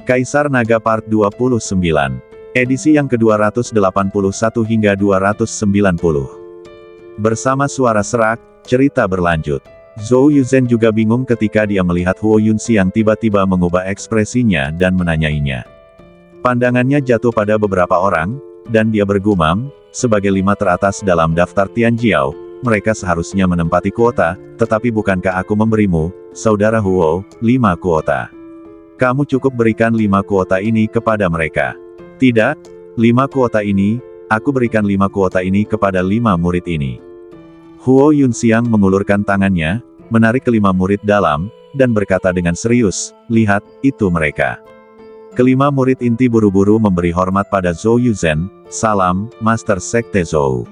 Kaisar Naga Part 29. Edisi yang ke-281 hingga 290. Bersama suara serak, cerita berlanjut. Zhou Yuzhen juga bingung ketika dia melihat Huo Yunxiang tiba-tiba mengubah ekspresinya dan menanyainya. Pandangannya jatuh pada beberapa orang, dan dia bergumam, sebagai 5 teratas dalam daftar Tianjiao, mereka seharusnya menempati kuota, tetapi bukankah aku memberimu, saudara Huo, 5 kuota? Kamu cukup berikan 5 kuota ini kepada mereka. Tidak, 5 kuota ini, aku berikan 5 kuota ini kepada 5 murid ini. Huo Yunxiang mengulurkan tangannya, menarik kelima murid dalam, dan berkata dengan serius, lihat, itu mereka. Kelima murid inti buru-buru memberi hormat pada Zhou Yuzhen, salam, Master Sekte Zhou.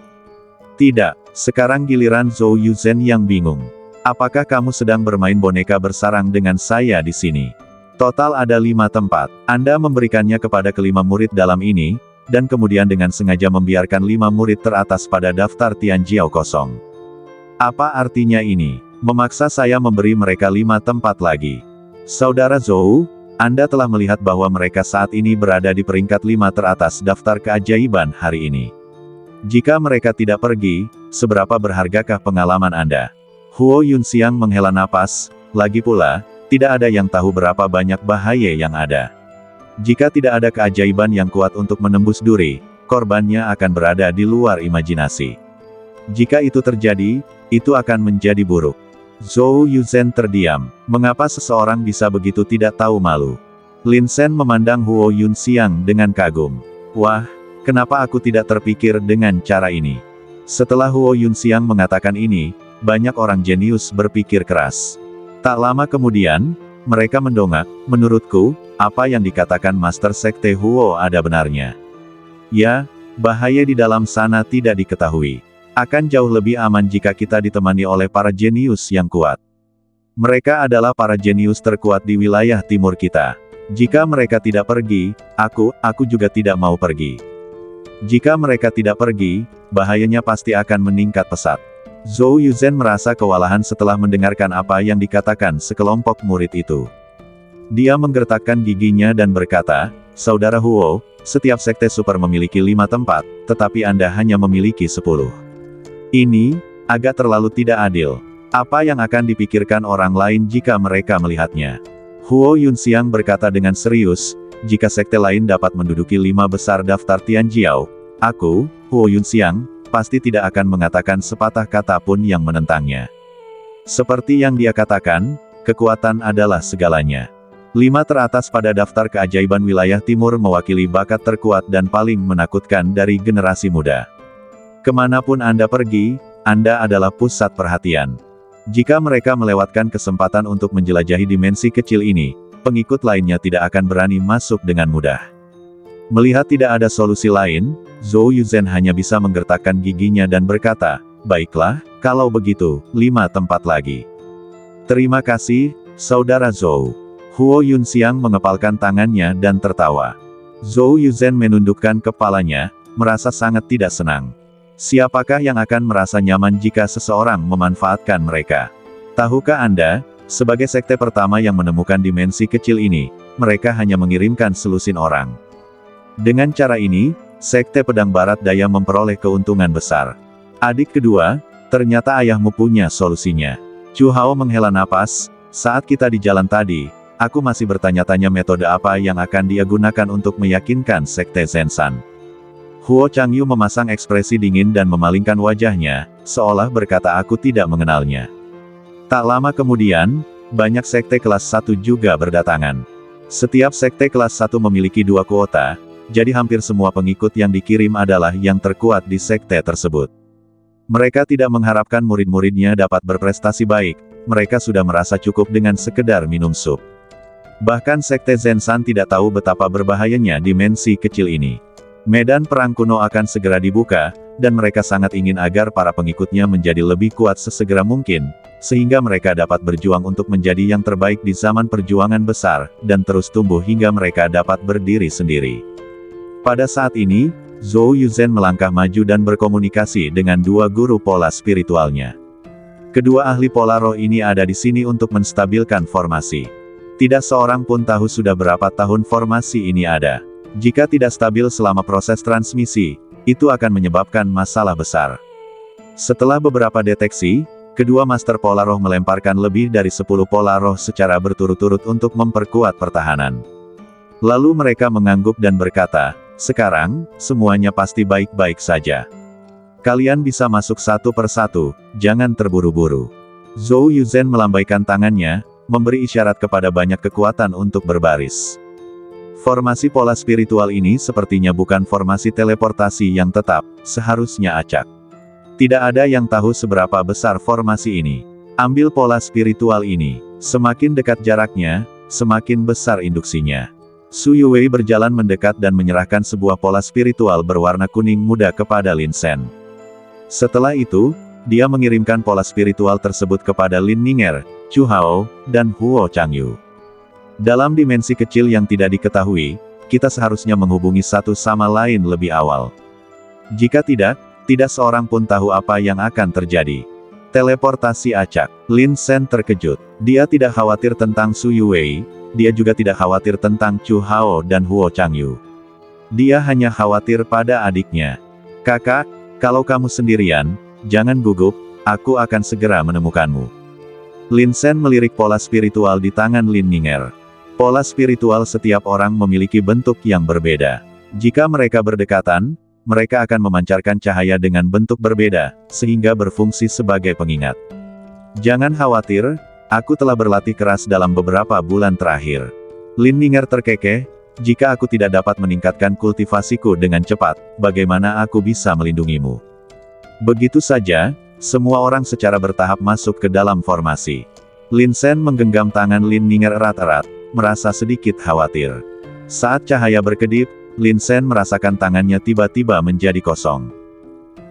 Tidak, sekarang giliran Zhou Yuzhen yang bingung. Apakah kamu sedang bermain boneka bersarang dengan saya di sini? Total ada 5 tempat. Anda memberikannya kepada kelima murid dalam ini, dan kemudian dengan sengaja membiarkan 5 murid teratas pada daftar Tianjiao kosong. Apa artinya ini? Memaksa saya memberi mereka 5 tempat lagi. Saudara Zhou, Anda telah melihat bahwa mereka saat ini berada di peringkat 5 teratas daftar keajaiban hari ini. Jika mereka tidak pergi, seberapa berhargakah pengalaman Anda? Huo Yunxiang menghela napas, lagi pula, tidak ada yang tahu berapa banyak bahaya yang ada. Jika tidak ada keajaiban yang kuat untuk menembus duri, korbannya akan berada di luar imajinasi. Jika itu terjadi, itu akan menjadi buruk. Zhou Yuzhen terdiam. Mengapa seseorang bisa begitu tidak tahu malu? Lin Shen memandang Huo Yunxiang dengan kagum. Wah, kenapa aku tidak terpikir dengan cara ini? Setelah Huo Yunxiang mengatakan ini, banyak orang jenius berpikir keras. Tak lama kemudian, mereka mendongak, menurutku, apa yang dikatakan Master Sekte Huo ada benarnya. Ya, bahaya di dalam sana tidak diketahui. Akan jauh lebih aman jika kita ditemani oleh para jenius yang kuat. Mereka adalah para jenius terkuat di wilayah timur kita. Jika mereka tidak pergi, aku juga tidak mau pergi. Jika mereka tidak pergi, bahayanya pasti akan meningkat pesat. Zhou Yuzhen merasa kewalahan setelah mendengarkan apa yang dikatakan sekelompok murid itu. Dia menggertakkan giginya dan berkata, Saudara Huo, setiap sekte super memiliki 5 tempat, tetapi Anda hanya memiliki 10. Ini, agak terlalu tidak adil. Apa yang akan dipikirkan orang lain jika mereka melihatnya? Huo Yunxiang berkata dengan serius, jika sekte lain dapat menduduki 5 besar daftar Tianjiao, aku, Huo Yunxiang, pasti tidak akan mengatakan sepatah kata pun yang menentangnya. Seperti yang dia katakan, kekuatan adalah segalanya. 5 teratas pada daftar keajaiban wilayah timur mewakili bakat terkuat dan paling menakutkan dari generasi muda. Kemanapun Anda pergi, Anda adalah pusat perhatian. Jika mereka melewatkan kesempatan untuk menjelajahi dimensi kecil ini, pengikut lainnya tidak akan berani masuk dengan mudah. Melihat tidak ada solusi lain, Zhou Yuzhen hanya bisa menggertakkan giginya dan berkata, baiklah, kalau begitu, 5 tempat lagi. Terima kasih, Saudara Zhou. Huo Yunxiang mengepalkan tangannya dan tertawa. Zhou Yuzhen menundukkan kepalanya, merasa sangat tidak senang. Siapakah yang akan merasa nyaman jika seseorang memanfaatkan mereka? Tahukah Anda, sebagai sekte pertama yang menemukan dimensi kecil ini, mereka hanya mengirimkan selusin orang. Dengan cara ini, Sekte Pedang Barat Daya memperoleh keuntungan besar. Adik kedua, ternyata ayahmu punya solusinya. Chu Hao menghela napas, saat kita di jalan tadi, aku masih bertanya-tanya metode apa yang akan dia gunakan untuk meyakinkan Sekte Zenshan. Huo Changyu memasang ekspresi dingin dan memalingkan wajahnya, seolah berkata aku tidak mengenalnya. Tak lama kemudian, banyak sekte kelas 1 juga berdatangan. Setiap sekte kelas 1 memiliki 2 kuota, jadi hampir semua pengikut yang dikirim adalah yang terkuat di sekte tersebut. Mereka tidak mengharapkan murid-muridnya dapat berprestasi baik, mereka sudah merasa cukup dengan sekedar minum sup. Bahkan Sekte Zenshan tidak tahu betapa berbahayanya dimensi kecil ini. Medan perang kuno akan segera dibuka, dan mereka sangat ingin agar para pengikutnya menjadi lebih kuat sesegera mungkin, sehingga mereka dapat berjuang untuk menjadi yang terbaik di zaman perjuangan besar, dan terus tumbuh hingga mereka dapat berdiri sendiri. Pada saat ini, Zhou Yuzhen melangkah maju dan berkomunikasi dengan 2 guru pola spiritualnya. Kedua ahli pola roh ini ada di sini untuk menstabilkan formasi. Tidak seorang pun tahu sudah berapa tahun formasi ini ada. Jika tidak stabil selama proses transmisi, itu akan menyebabkan masalah besar. Setelah beberapa deteksi, kedua Master Pola Roh melemparkan lebih dari 10 Pola Roh secara berturut-turut untuk memperkuat pertahanan. Lalu mereka mengangguk dan berkata, "Sekarang, semuanya pasti baik-baik saja. Kalian bisa masuk satu persatu, jangan terburu-buru." Zhou Yuzhen melambaikan tangannya, memberi isyarat kepada banyak kekuatan untuk berbaris. Formasi pola spiritual ini sepertinya bukan formasi teleportasi yang tetap, seharusnya acak. Tidak ada yang tahu seberapa besar formasi ini. Ambil pola spiritual ini, semakin dekat jaraknya, semakin besar induksinya. Su Yuwei berjalan mendekat dan menyerahkan sebuah pola spiritual berwarna kuning muda kepada Lin Shen. Setelah itu, dia mengirimkan pola spiritual tersebut kepada Lin Ninger, Chu Hao, dan Huo Changyu. Dalam dimensi kecil yang tidak diketahui, kita seharusnya menghubungi satu sama lain lebih awal. Jika tidak, tidak seorang pun tahu apa yang akan terjadi. Teleportasi acak. Lin Shen terkejut. Dia tidak khawatir tentang Su Yuwei, dia juga tidak khawatir tentang Chu Hao dan Huo Changyu. Dia hanya khawatir pada adiknya. "Kakak, kalau kamu sendirian, jangan gugup, aku akan segera menemukanmu." Lin Shen melirik pola spiritual di tangan Lin Ninger. Pola spiritual setiap orang memiliki bentuk yang berbeda. Jika mereka berdekatan, mereka akan memancarkan cahaya dengan bentuk berbeda, sehingga berfungsi sebagai pengingat. "Jangan khawatir, aku telah berlatih keras dalam beberapa bulan terakhir." Lin Ninger terkekeh, "Jika aku tidak dapat meningkatkan kultivasiku dengan cepat, bagaimana aku bisa melindungimu?" Begitu saja, semua orang secara bertahap masuk ke dalam formasi. Lin Shen menggenggam tangan Lin Ninger erat-erat, merasa sedikit khawatir. Saat cahaya berkedip, Lin Shen merasakan tangannya tiba-tiba menjadi kosong.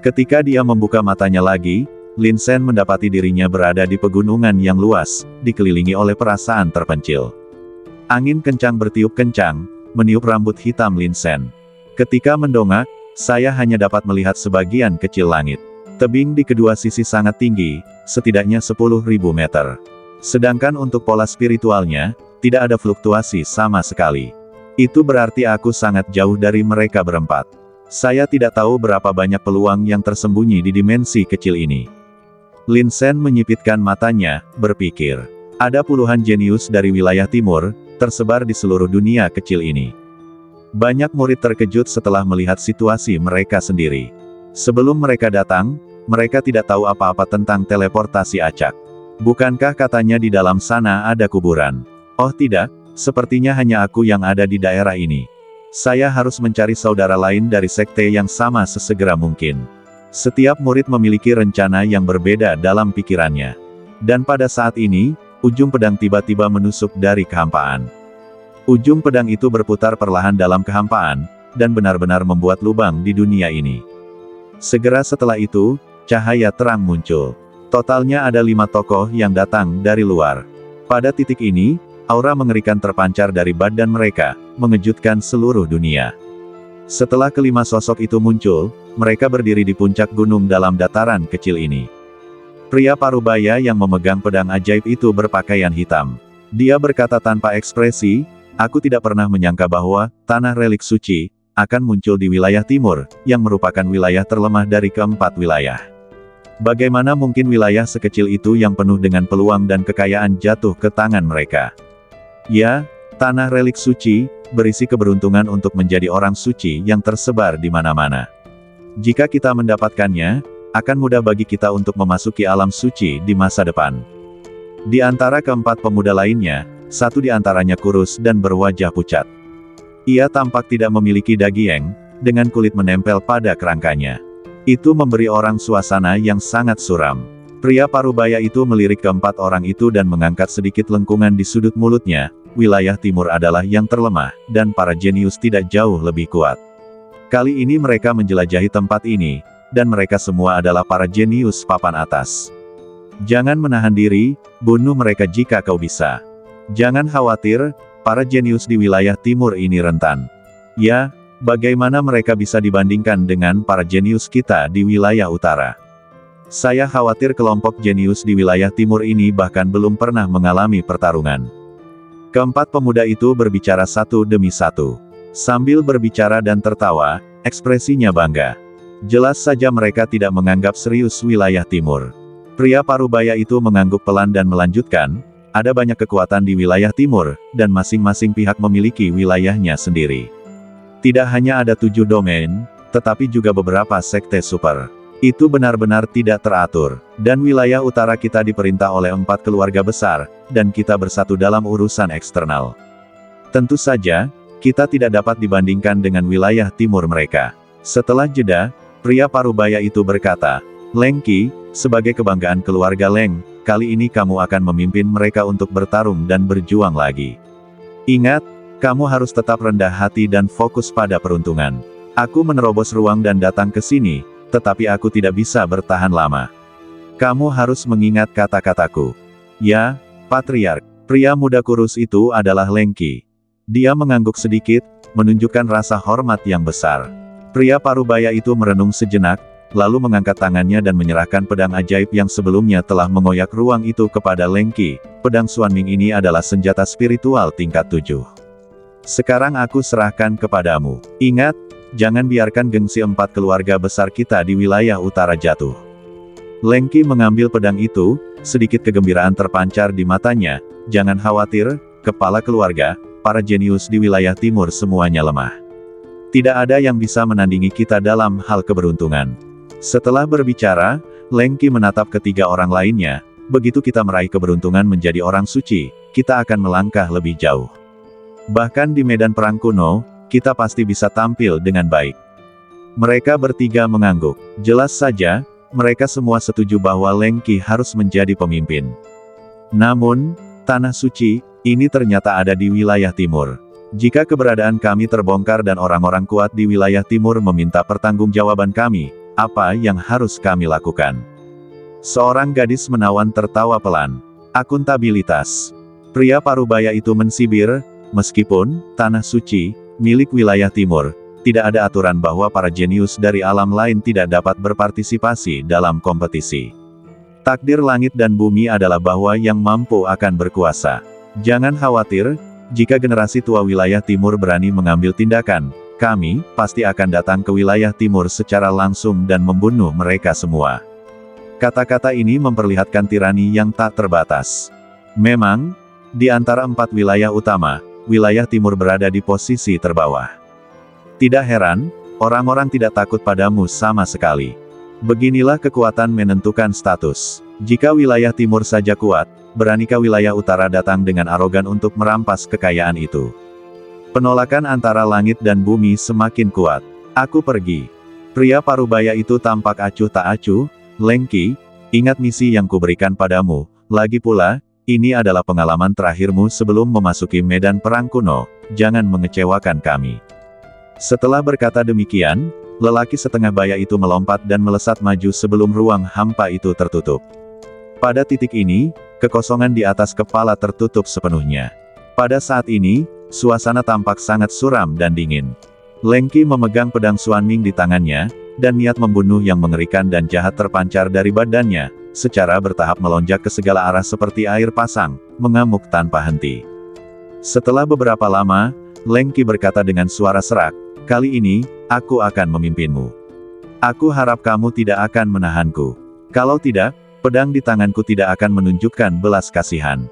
Ketika dia membuka matanya lagi, Lin Shen mendapati dirinya berada di pegunungan yang luas, dikelilingi oleh perasaan terpencil. Angin kencang bertiup kencang, meniup rambut hitam Lin Shen. Ketika mendongak, saya hanya dapat melihat sebagian kecil langit. Tebing di kedua sisi sangat tinggi, setidaknya 10.000 meter. Sedangkan untuk pola spiritualnya, tidak ada fluktuasi sama sekali. Itu berarti aku sangat jauh dari mereka berempat. Saya tidak tahu berapa banyak peluang yang tersembunyi di dimensi kecil ini. Lin Shen menyipitkan matanya, berpikir. Ada puluhan jenius dari wilayah timur, tersebar di seluruh dunia kecil ini. Banyak murid terkejut setelah melihat situasi mereka sendiri. Sebelum mereka datang, mereka tidak tahu apa-apa tentang teleportasi acak. Bukankah katanya di dalam sana ada kuburan? Oh tidak, sepertinya hanya aku yang ada di daerah ini. Saya harus mencari saudara lain dari sekte yang sama sesegera mungkin. Setiap murid memiliki rencana yang berbeda dalam pikirannya. Dan pada saat ini, ujung pedang tiba-tiba menusuk dari kehampaan. Ujung pedang itu berputar perlahan dalam kehampaan, dan benar-benar membuat lubang di dunia ini. Segera setelah itu, cahaya terang muncul. Totalnya ada 5 tokoh yang datang dari luar. Pada titik ini, aura mengerikan terpancar dari badan mereka, mengejutkan seluruh dunia. Setelah kelima sosok itu muncul, mereka berdiri di puncak gunung dalam dataran kecil ini. Pria parubaya yang memegang pedang ajaib itu berpakaian hitam. Dia berkata tanpa ekspresi, "Aku tidak pernah menyangka bahwa tanah relik suci akan muncul di wilayah timur, yang merupakan wilayah terlemah dari keempat wilayah. Bagaimana mungkin wilayah sekecil itu yang penuh dengan peluang dan kekayaan jatuh ke tangan mereka? Ya, tanah relik suci, berisi keberuntungan untuk menjadi orang suci yang tersebar di mana-mana. Jika kita mendapatkannya, akan mudah bagi kita untuk memasuki alam suci di masa depan." Di antara keempat pemuda lainnya, satu di antaranya kurus dan berwajah pucat. Ia tampak tidak memiliki dagieng, dengan kulit menempel pada kerangkanya. Itu memberi orang suasana yang sangat suram. Pria parubaya itu melirik keempat orang itu dan mengangkat sedikit lengkungan di sudut mulutnya. Wilayah timur adalah yang terlemah, dan para jenius tidak jauh lebih kuat. Kali ini mereka menjelajahi tempat ini, dan mereka semua adalah para jenius papan atas. Jangan menahan diri, bunuh mereka jika kau bisa. Jangan khawatir, para jenius di wilayah timur ini rentan. Ya, bagaimana mereka bisa dibandingkan dengan para jenius kita di wilayah utara? Saya khawatir kelompok jenius di wilayah timur ini bahkan belum pernah mengalami pertarungan. Keempat pemuda itu berbicara satu demi satu. Sambil berbicara dan tertawa, ekspresinya bangga. Jelas saja mereka tidak menganggap serius wilayah timur. Pria parubaya itu mengangguk pelan dan melanjutkan, ada banyak kekuatan di wilayah timur, dan masing-masing pihak memiliki wilayahnya sendiri. Tidak hanya ada 7 domain, tetapi juga beberapa sekte super. Itu benar-benar tidak teratur, dan wilayah utara kita diperintah oleh 4 keluarga besar, dan kita bersatu dalam urusan eksternal. Tentu saja, kita tidak dapat dibandingkan dengan wilayah timur mereka. Setelah jeda, pria parubaya itu berkata, Leng Qi, sebagai kebanggaan keluarga Leng, kali ini kamu akan memimpin mereka untuk bertarung dan berjuang lagi. Ingat, kamu harus tetap rendah hati dan fokus pada peruntungan. Aku menerobos ruang dan datang ke sini, tetapi aku tidak bisa bertahan lama. Kamu harus mengingat kata-kataku. Ya, Patriark. Pria muda kurus itu adalah Leng Qi. Dia mengangguk sedikit, menunjukkan rasa hormat yang besar. Pria parubaya itu merenung sejenak, lalu mengangkat tangannya dan menyerahkan pedang ajaib yang sebelumnya telah mengoyak ruang itu kepada Leng Qi. Pedang Xuanming ini adalah senjata spiritual tingkat 7. Sekarang aku serahkan kepadamu. Ingat, jangan biarkan gengsi 4 keluarga besar kita di wilayah utara jatuh. Leng Qi mengambil pedang itu, sedikit kegembiraan terpancar di matanya. Jangan khawatir, kepala keluarga, para jenius di wilayah timur semuanya lemah. Tidak ada yang bisa menandingi kita dalam hal keberuntungan. Setelah berbicara, Leng Qi menatap ketiga orang lainnya. Begitu kita meraih keberuntungan menjadi orang suci, kita akan melangkah lebih jauh. Bahkan di medan perang kuno, kita pasti bisa tampil dengan baik. Mereka bertiga mengangguk. Jelas saja, mereka semua setuju bahwa Leng Qi harus menjadi pemimpin. Namun, tanah suci, ini ternyata ada di wilayah timur. Jika keberadaan kami terbongkar dan orang-orang kuat di wilayah timur meminta pertanggungjawaban kami, apa yang harus kami lakukan? Seorang gadis menawan tertawa pelan. Akuntabilitas. Pria parubaya itu mensibir, meskipun tanah suci milik wilayah timur, tidak ada aturan bahwa para jenius dari alam lain tidak dapat berpartisipasi dalam kompetisi. Takdir langit dan bumi adalah bahwa yang mampu akan berkuasa. Jangan khawatir, jika generasi tua wilayah timur berani mengambil tindakan, kami pasti akan datang ke wilayah timur secara langsung dan membunuh mereka semua. Kata-kata ini memperlihatkan tirani yang tak terbatas. Memang, di antara 4 wilayah utama, wilayah timur berada di posisi terbawah. Tidak heran, orang-orang tidak takut padamu sama sekali. Beginilah kekuatan menentukan status. Jika wilayah timur saja kuat, beranikah wilayah utara datang dengan arogan untuk merampas kekayaan itu? Penolakan antara langit dan bumi semakin kuat. Aku pergi. Pria parubaya itu tampak acuh tak acuh. Leng Qi, ingat misi yang kuberikan padamu. Lagi pula, ini adalah pengalaman terakhirmu sebelum memasuki medan perang kuno. Jangan mengecewakan kami. Setelah berkata demikian, lelaki setengah baya itu melompat dan melesat maju sebelum ruang hampa itu tertutup. Pada titik ini, kekosongan di atas kepala tertutup sepenuhnya. Pada saat ini, suasana tampak sangat suram dan dingin. Leng Qi memegang pedang Xuanming di tangannya, dan niat membunuh yang mengerikan dan jahat terpancar dari badannya, secara bertahap melonjak ke segala arah seperti air pasang, mengamuk tanpa henti. Setelah beberapa lama, Leng Qi berkata dengan suara serak, kali ini, aku akan memimpinmu. Aku harap kamu tidak akan menahanku. Kalau tidak, pedang di tanganku tidak akan menunjukkan belas kasihan.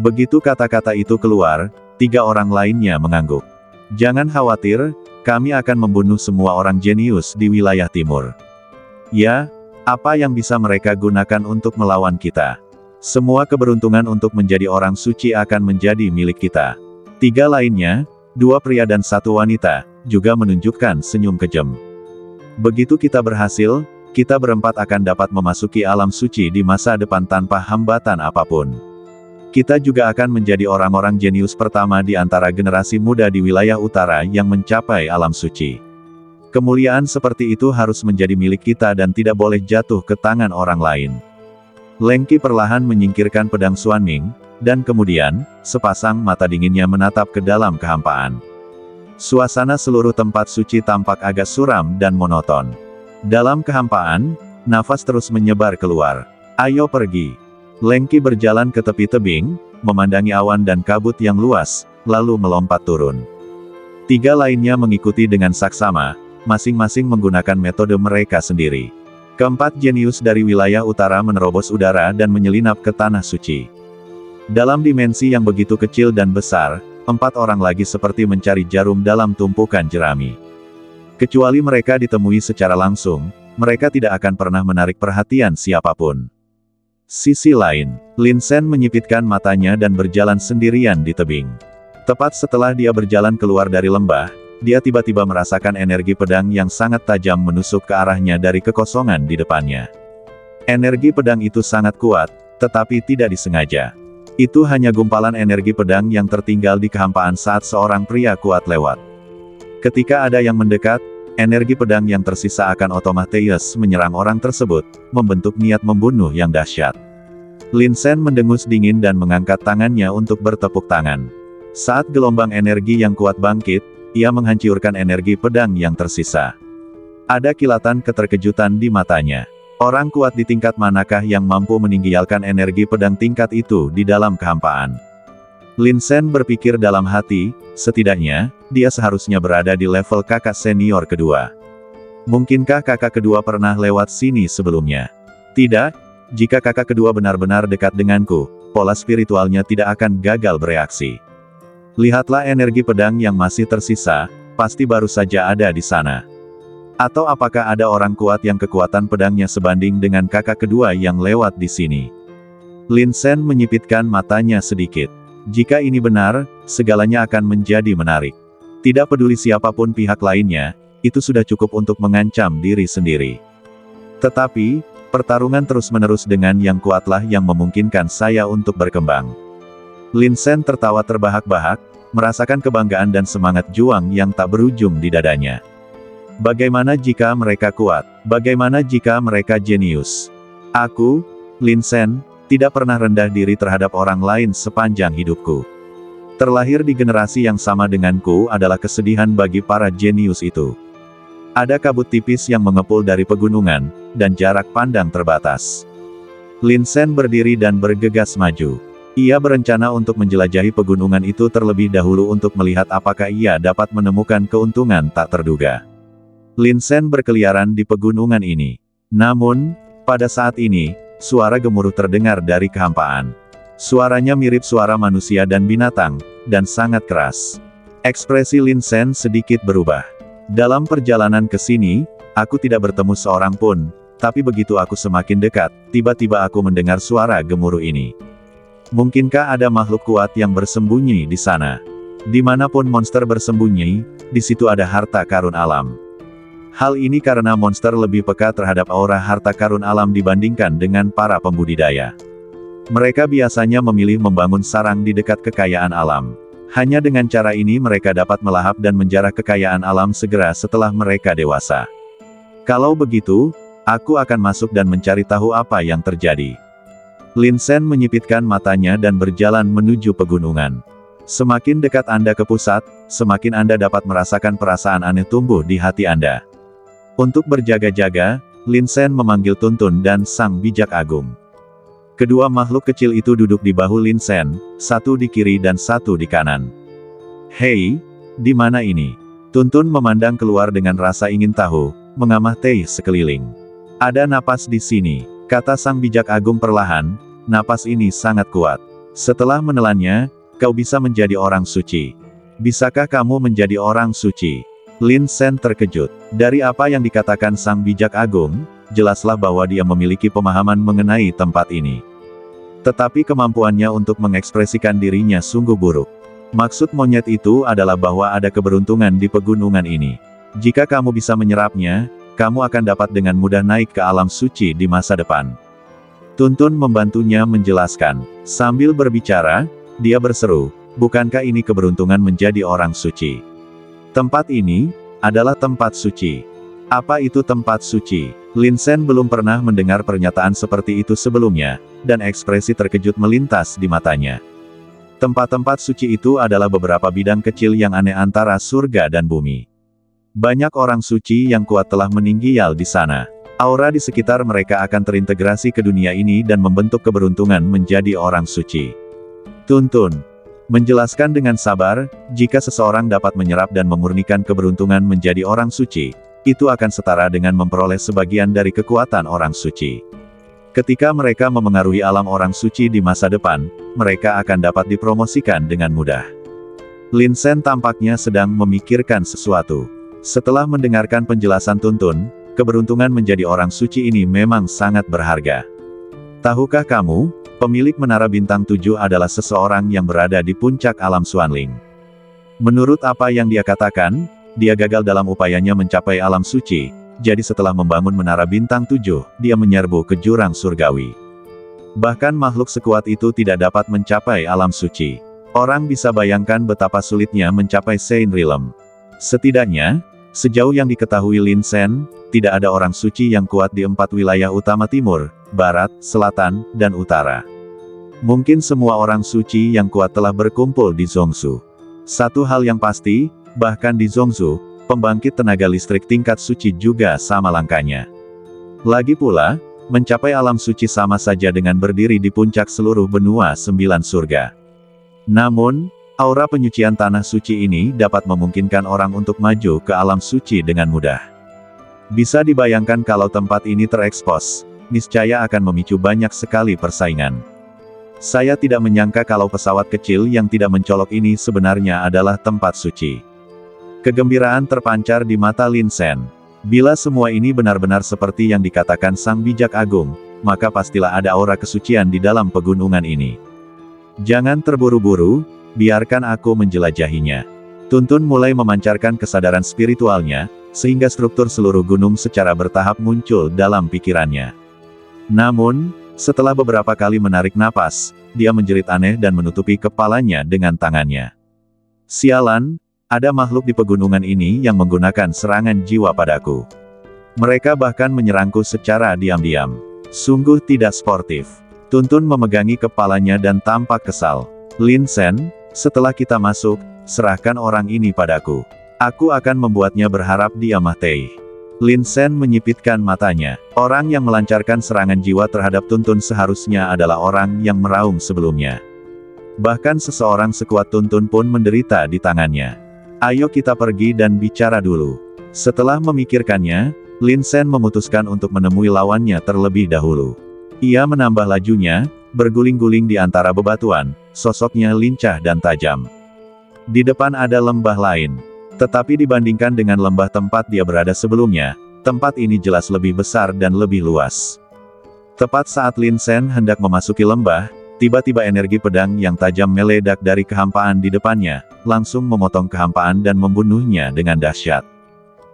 Begitu kata-kata itu keluar, 3 orang lainnya mengangguk. Jangan khawatir, kami akan membunuh semua orang jenius di wilayah timur. Ya, apa yang bisa mereka gunakan untuk melawan kita? Semua keberuntungan untuk menjadi orang suci akan menjadi milik kita. 3 lainnya, 2 pria dan 1 wanita, juga menunjukkan senyum kejam. Begitu kita berhasil, kita berempat akan dapat memasuki alam suci di masa depan tanpa hambatan apapun. Kita juga akan menjadi orang-orang jenius pertama di antara generasi muda di wilayah utara yang mencapai alam suci. Kemuliaan seperti itu harus menjadi milik kita dan tidak boleh jatuh ke tangan orang lain. Leng Qi perlahan menyingkirkan pedang Xuanming, dan kemudian, sepasang mata dinginnya menatap ke dalam kehampaan. Suasana seluruh tempat suci tampak agak suram dan monoton. Dalam kehampaan, nafas terus menyebar keluar. Ayo pergi. Leng Qi berjalan ke tepi tebing, memandangi awan dan kabut yang luas, lalu melompat turun. 3 lainnya mengikuti dengan saksama, masing-masing menggunakan metode mereka sendiri. Keempat jenius dari wilayah utara menerobos udara dan menyelinap ke tanah suci. Dalam dimensi yang begitu kecil dan besar, 4 orang lagi seperti mencari jarum dalam tumpukan jerami. Kecuali mereka ditemui secara langsung, mereka tidak akan pernah menarik perhatian siapapun. Sisi lain, Lin Sen menyipitkan matanya dan berjalan sendirian di tebing. Tepat setelah dia berjalan keluar dari lembah, dia tiba-tiba merasakan energi pedang yang sangat tajam menusuk ke arahnya dari kekosongan di depannya. Energi pedang itu sangat kuat, tetapi tidak disengaja. Itu hanya gumpalan energi pedang yang tertinggal di kehampaan saat seorang pria kuat lewat. Ketika ada yang mendekat, energi pedang yang tersisa akan otomatis menyerang orang tersebut, membentuk niat membunuh yang dahsyat. Lin Sen mendengus dingin dan mengangkat tangannya untuk bertepuk tangan. Saat gelombang energi yang kuat bangkit, ia menghancurkan energi pedang yang tersisa. Ada kilatan keterkejutan di matanya. Orang kuat di tingkat manakah yang mampu meninggalkan energi pedang tingkat itu di dalam kehampaan? Lin Sen berpikir dalam hati, setidaknya, dia seharusnya berada di level kakak senior kedua. Mungkinkah kakak kedua pernah lewat sini sebelumnya? Tidak, jika kakak kedua benar-benar dekat denganku, pola spiritualnya tidak akan gagal bereaksi. Lihatlah energi pedang yang masih tersisa, pasti baru saja ada di sana. Atau apakah ada orang kuat yang kekuatan pedangnya sebanding dengan kakak kedua yang lewat di sini? Lin Sen menyipitkan matanya sedikit. Jika ini benar, segalanya akan menjadi menarik. Tidak peduli siapapun pihak lainnya, itu sudah cukup untuk mengancam diri sendiri. Tetapi, pertarungan terus-menerus dengan yang kuatlah yang memungkinkan saya untuk berkembang. Lin Sen tertawa terbahak-bahak, merasakan kebanggaan dan semangat juang yang tak berujung di dadanya. Bagaimana jika mereka kuat? Bagaimana jika mereka jenius? Aku, Lin Sen, tidak pernah rendah diri terhadap orang lain sepanjang hidupku. Terlahir di generasi yang sama denganku adalah kesedihan bagi para jenius itu. Ada kabut tipis yang mengepul dari pegunungan, dan jarak pandang terbatas. Lin Sen berdiri dan bergegas maju. Ia berencana untuk menjelajahi pegunungan itu terlebih dahulu untuk melihat apakah ia dapat menemukan keuntungan tak terduga. Lin Sen berkeliaran di pegunungan ini. Namun, pada saat ini, suara gemuruh terdengar dari kehampaan. Suaranya mirip suara manusia dan binatang, dan sangat keras. Ekspresi Lin Sen sedikit berubah. Dalam perjalanan ke sini, aku tidak bertemu seorang pun, tapi begitu aku semakin dekat, tiba-tiba aku mendengar suara gemuruh ini. Mungkinkah ada makhluk kuat yang bersembunyi di sana? Dimanapun monster bersembunyi, di situ ada harta karun alam. Hal ini karena monster lebih peka terhadap aura harta karun alam dibandingkan dengan para pembudidaya. Mereka biasanya memilih membangun sarang di dekat kekayaan alam. Hanya dengan cara ini mereka dapat melahap dan menjarah kekayaan alam segera setelah mereka dewasa. Kalau begitu, aku akan masuk dan mencari tahu apa yang terjadi. Lin Sen menyipitkan matanya dan berjalan menuju pegunungan. Semakin dekat Anda ke pusat, semakin Anda dapat merasakan perasaan aneh tumbuh di hati Anda. Untuk berjaga-jaga, Lin Sen memanggil Tuntun dan Sang Bijak Agung. Kedua makhluk kecil itu duduk di bahu Lin Sen, satu di kiri dan satu di kanan. Hei, di mana ini? Tuntun memandang keluar dengan rasa ingin tahu, mengamati sekeliling. Ada napas di sini, kata Sang Bijak Agung perlahan, napas ini sangat kuat. Setelah menelannya, kau bisa menjadi orang suci. Bisakah kamu menjadi orang suci? Lin Sen terkejut. Dari apa yang dikatakan Sang Bijak Agung, jelaslah bahwa dia memiliki pemahaman mengenai tempat ini. Tetapi kemampuannya untuk mengekspresikan dirinya sungguh buruk. Maksud monyet itu adalah bahwa ada keberuntungan di pegunungan ini. Jika kamu bisa menyerapnya, kamu akan dapat dengan mudah naik ke alam suci di masa depan. Tuntun membantunya menjelaskan. Sambil berbicara, dia berseru, bukankah ini keberuntungan menjadi orang suci? Tempat ini adalah tempat suci. Apa itu tempat suci? Lin Sen belum pernah mendengar pernyataan seperti itu sebelumnya, dan ekspresi terkejut melintas di matanya. Tempat-tempat suci itu adalah beberapa bidang kecil yang aneh antara surga dan bumi. Banyak orang suci yang kuat telah meninggal di sana. Aura di sekitar mereka akan terintegrasi ke dunia ini dan membentuk keberuntungan menjadi orang suci. Tuntun menjelaskan dengan sabar, jika seseorang dapat menyerap dan memurnikan keberuntungan menjadi orang suci, itu akan setara dengan memperoleh sebagian dari kekuatan orang suci. Ketika mereka memengaruhi alam orang suci di masa depan, mereka akan dapat dipromosikan dengan mudah. Lin Shen tampaknya sedang memikirkan sesuatu. Setelah mendengarkan penjelasan Tuntun, keberuntungan menjadi orang suci ini memang sangat berharga. Tahukah kamu, pemilik Menara Bintang 7 adalah seseorang yang berada di puncak alam Xuanling. Menurut apa yang dia katakan, dia gagal dalam upayanya mencapai alam suci, jadi setelah membangun Menara Bintang 7, dia menyerbu ke jurang surgawi. Bahkan makhluk sekuat itu tidak dapat mencapai alam suci. Orang bisa bayangkan betapa sulitnya mencapai Saint Realm. Setidaknya, sejauh yang diketahui Lin Shen, tidak ada orang suci yang kuat di 4 wilayah utama timur, barat, selatan, dan utara. Mungkin semua orang suci yang kuat telah berkumpul di Zhongzhou. Satu hal yang pasti, bahkan di Zhongzhou, pembangkit tenaga listrik tingkat suci juga sama langkanya. Lagi pula, mencapai alam suci sama saja dengan berdiri di puncak seluruh benua 9 surga. Namun, aura penyucian tanah suci ini dapat memungkinkan orang untuk maju ke alam suci dengan mudah. Bisa dibayangkan kalau tempat ini terekspos, niscaya akan memicu banyak sekali persaingan. Saya tidak menyangka kalau pesawat kecil yang tidak mencolok ini sebenarnya adalah tempat suci. Kegembiraan terpancar di mata Lin Shen. Bila semua ini benar-benar seperti yang dikatakan Sang Bijak Agung, maka pastilah ada aura kesucian di dalam pegunungan ini. Jangan terburu-buru, biarkan aku menjelajahinya. Tuntun mulai memancarkan kesadaran spiritualnya, sehingga struktur seluruh gunung secara bertahap muncul dalam pikirannya. Namun, setelah beberapa kali menarik napas, dia menjerit aneh dan menutupi kepalanya dengan tangannya. Sialan, ada makhluk di pegunungan ini yang menggunakan serangan jiwa padaku. Mereka bahkan menyerangku secara diam-diam. Sungguh tidak sportif. Tuntun memegangi kepalanya dan tampak kesal. Lin Shen, setelah kita masuk, serahkan orang ini padaku. Aku akan membuatnya berharap dia mati. Lin Shen menyipitkan matanya. Orang yang melancarkan serangan jiwa terhadap Tuntun seharusnya adalah orang yang meraung sebelumnya. Bahkan seseorang sekuat Tuntun pun menderita di tangannya. Ayo kita pergi dan bicara dulu. Setelah memikirkannya, Lin Shen memutuskan untuk menemui lawannya terlebih dahulu. Ia menambah lajunya, berguling-guling di antara bebatuan, sosoknya lincah dan tajam. Di depan ada lembah lain. Tetapi dibandingkan dengan lembah tempat dia berada sebelumnya, tempat ini jelas lebih besar dan lebih luas. Tepat saat Lin Shen hendak memasuki lembah, tiba-tiba energi pedang yang tajam meledak dari kehampaan di depannya, langsung memotong kehampaan dan membunuhnya dengan dahsyat.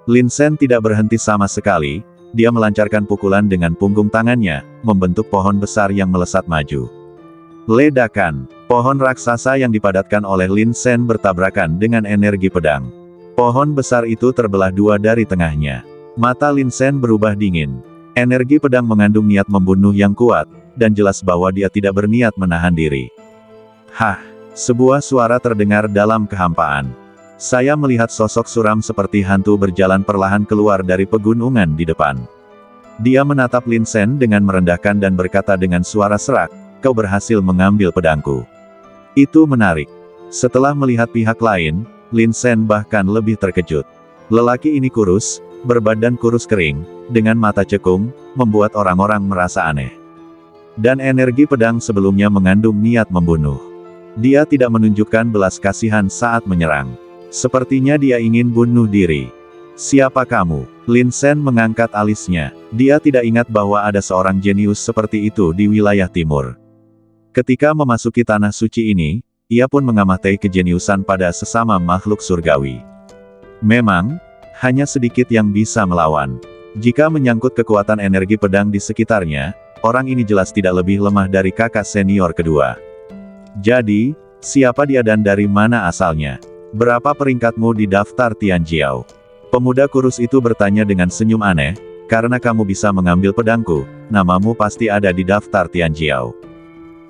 Lin Shen tidak berhenti sama sekali, dia melancarkan pukulan dengan punggung tangannya, membentuk pohon besar yang melesat maju. Ledakan, pohon raksasa yang dipadatkan oleh Lin Shen bertabrakan dengan energi pedang. Pohon besar itu terbelah dua dari tengahnya. Mata Lin Shen berubah dingin. Energi pedang mengandung niat membunuh yang kuat, dan jelas bahwa dia tidak berniat menahan diri. Hah! Sebuah suara terdengar dalam kehampaan. Saya melihat sosok suram seperti hantu berjalan perlahan keluar dari pegunungan di depan. Dia menatap Lin Shen dengan merendahkan dan berkata dengan suara serak, "Kau berhasil mengambil pedangku." Itu menarik. Setelah melihat pihak lain, Lin Shen bahkan lebih terkejut. Lelaki ini kurus, berbadan kurus kering, dengan mata cekung, membuat orang-orang merasa aneh. Dan energi pedang sebelumnya mengandung niat membunuh. Dia tidak menunjukkan belas kasihan saat menyerang. Sepertinya dia ingin bunuh diri. Siapa kamu? Lin Shen mengangkat alisnya. Dia tidak ingat bahwa ada seorang jenius seperti itu di wilayah timur. Ketika memasuki tanah suci ini, ia pun mengamati kejeniusan pada sesama makhluk surgawi. Memang, hanya sedikit yang bisa melawan. Jika menyangkut kekuatan energi pedang di sekitarnya, orang ini jelas tidak lebih lemah dari kakak senior kedua. Jadi, siapa dia dan dari mana asalnya? Berapa peringkatmu di daftar Tianjiao? Pemuda kurus itu bertanya dengan senyum aneh, karena kamu bisa mengambil pedangku, namamu pasti ada di daftar Tianjiao.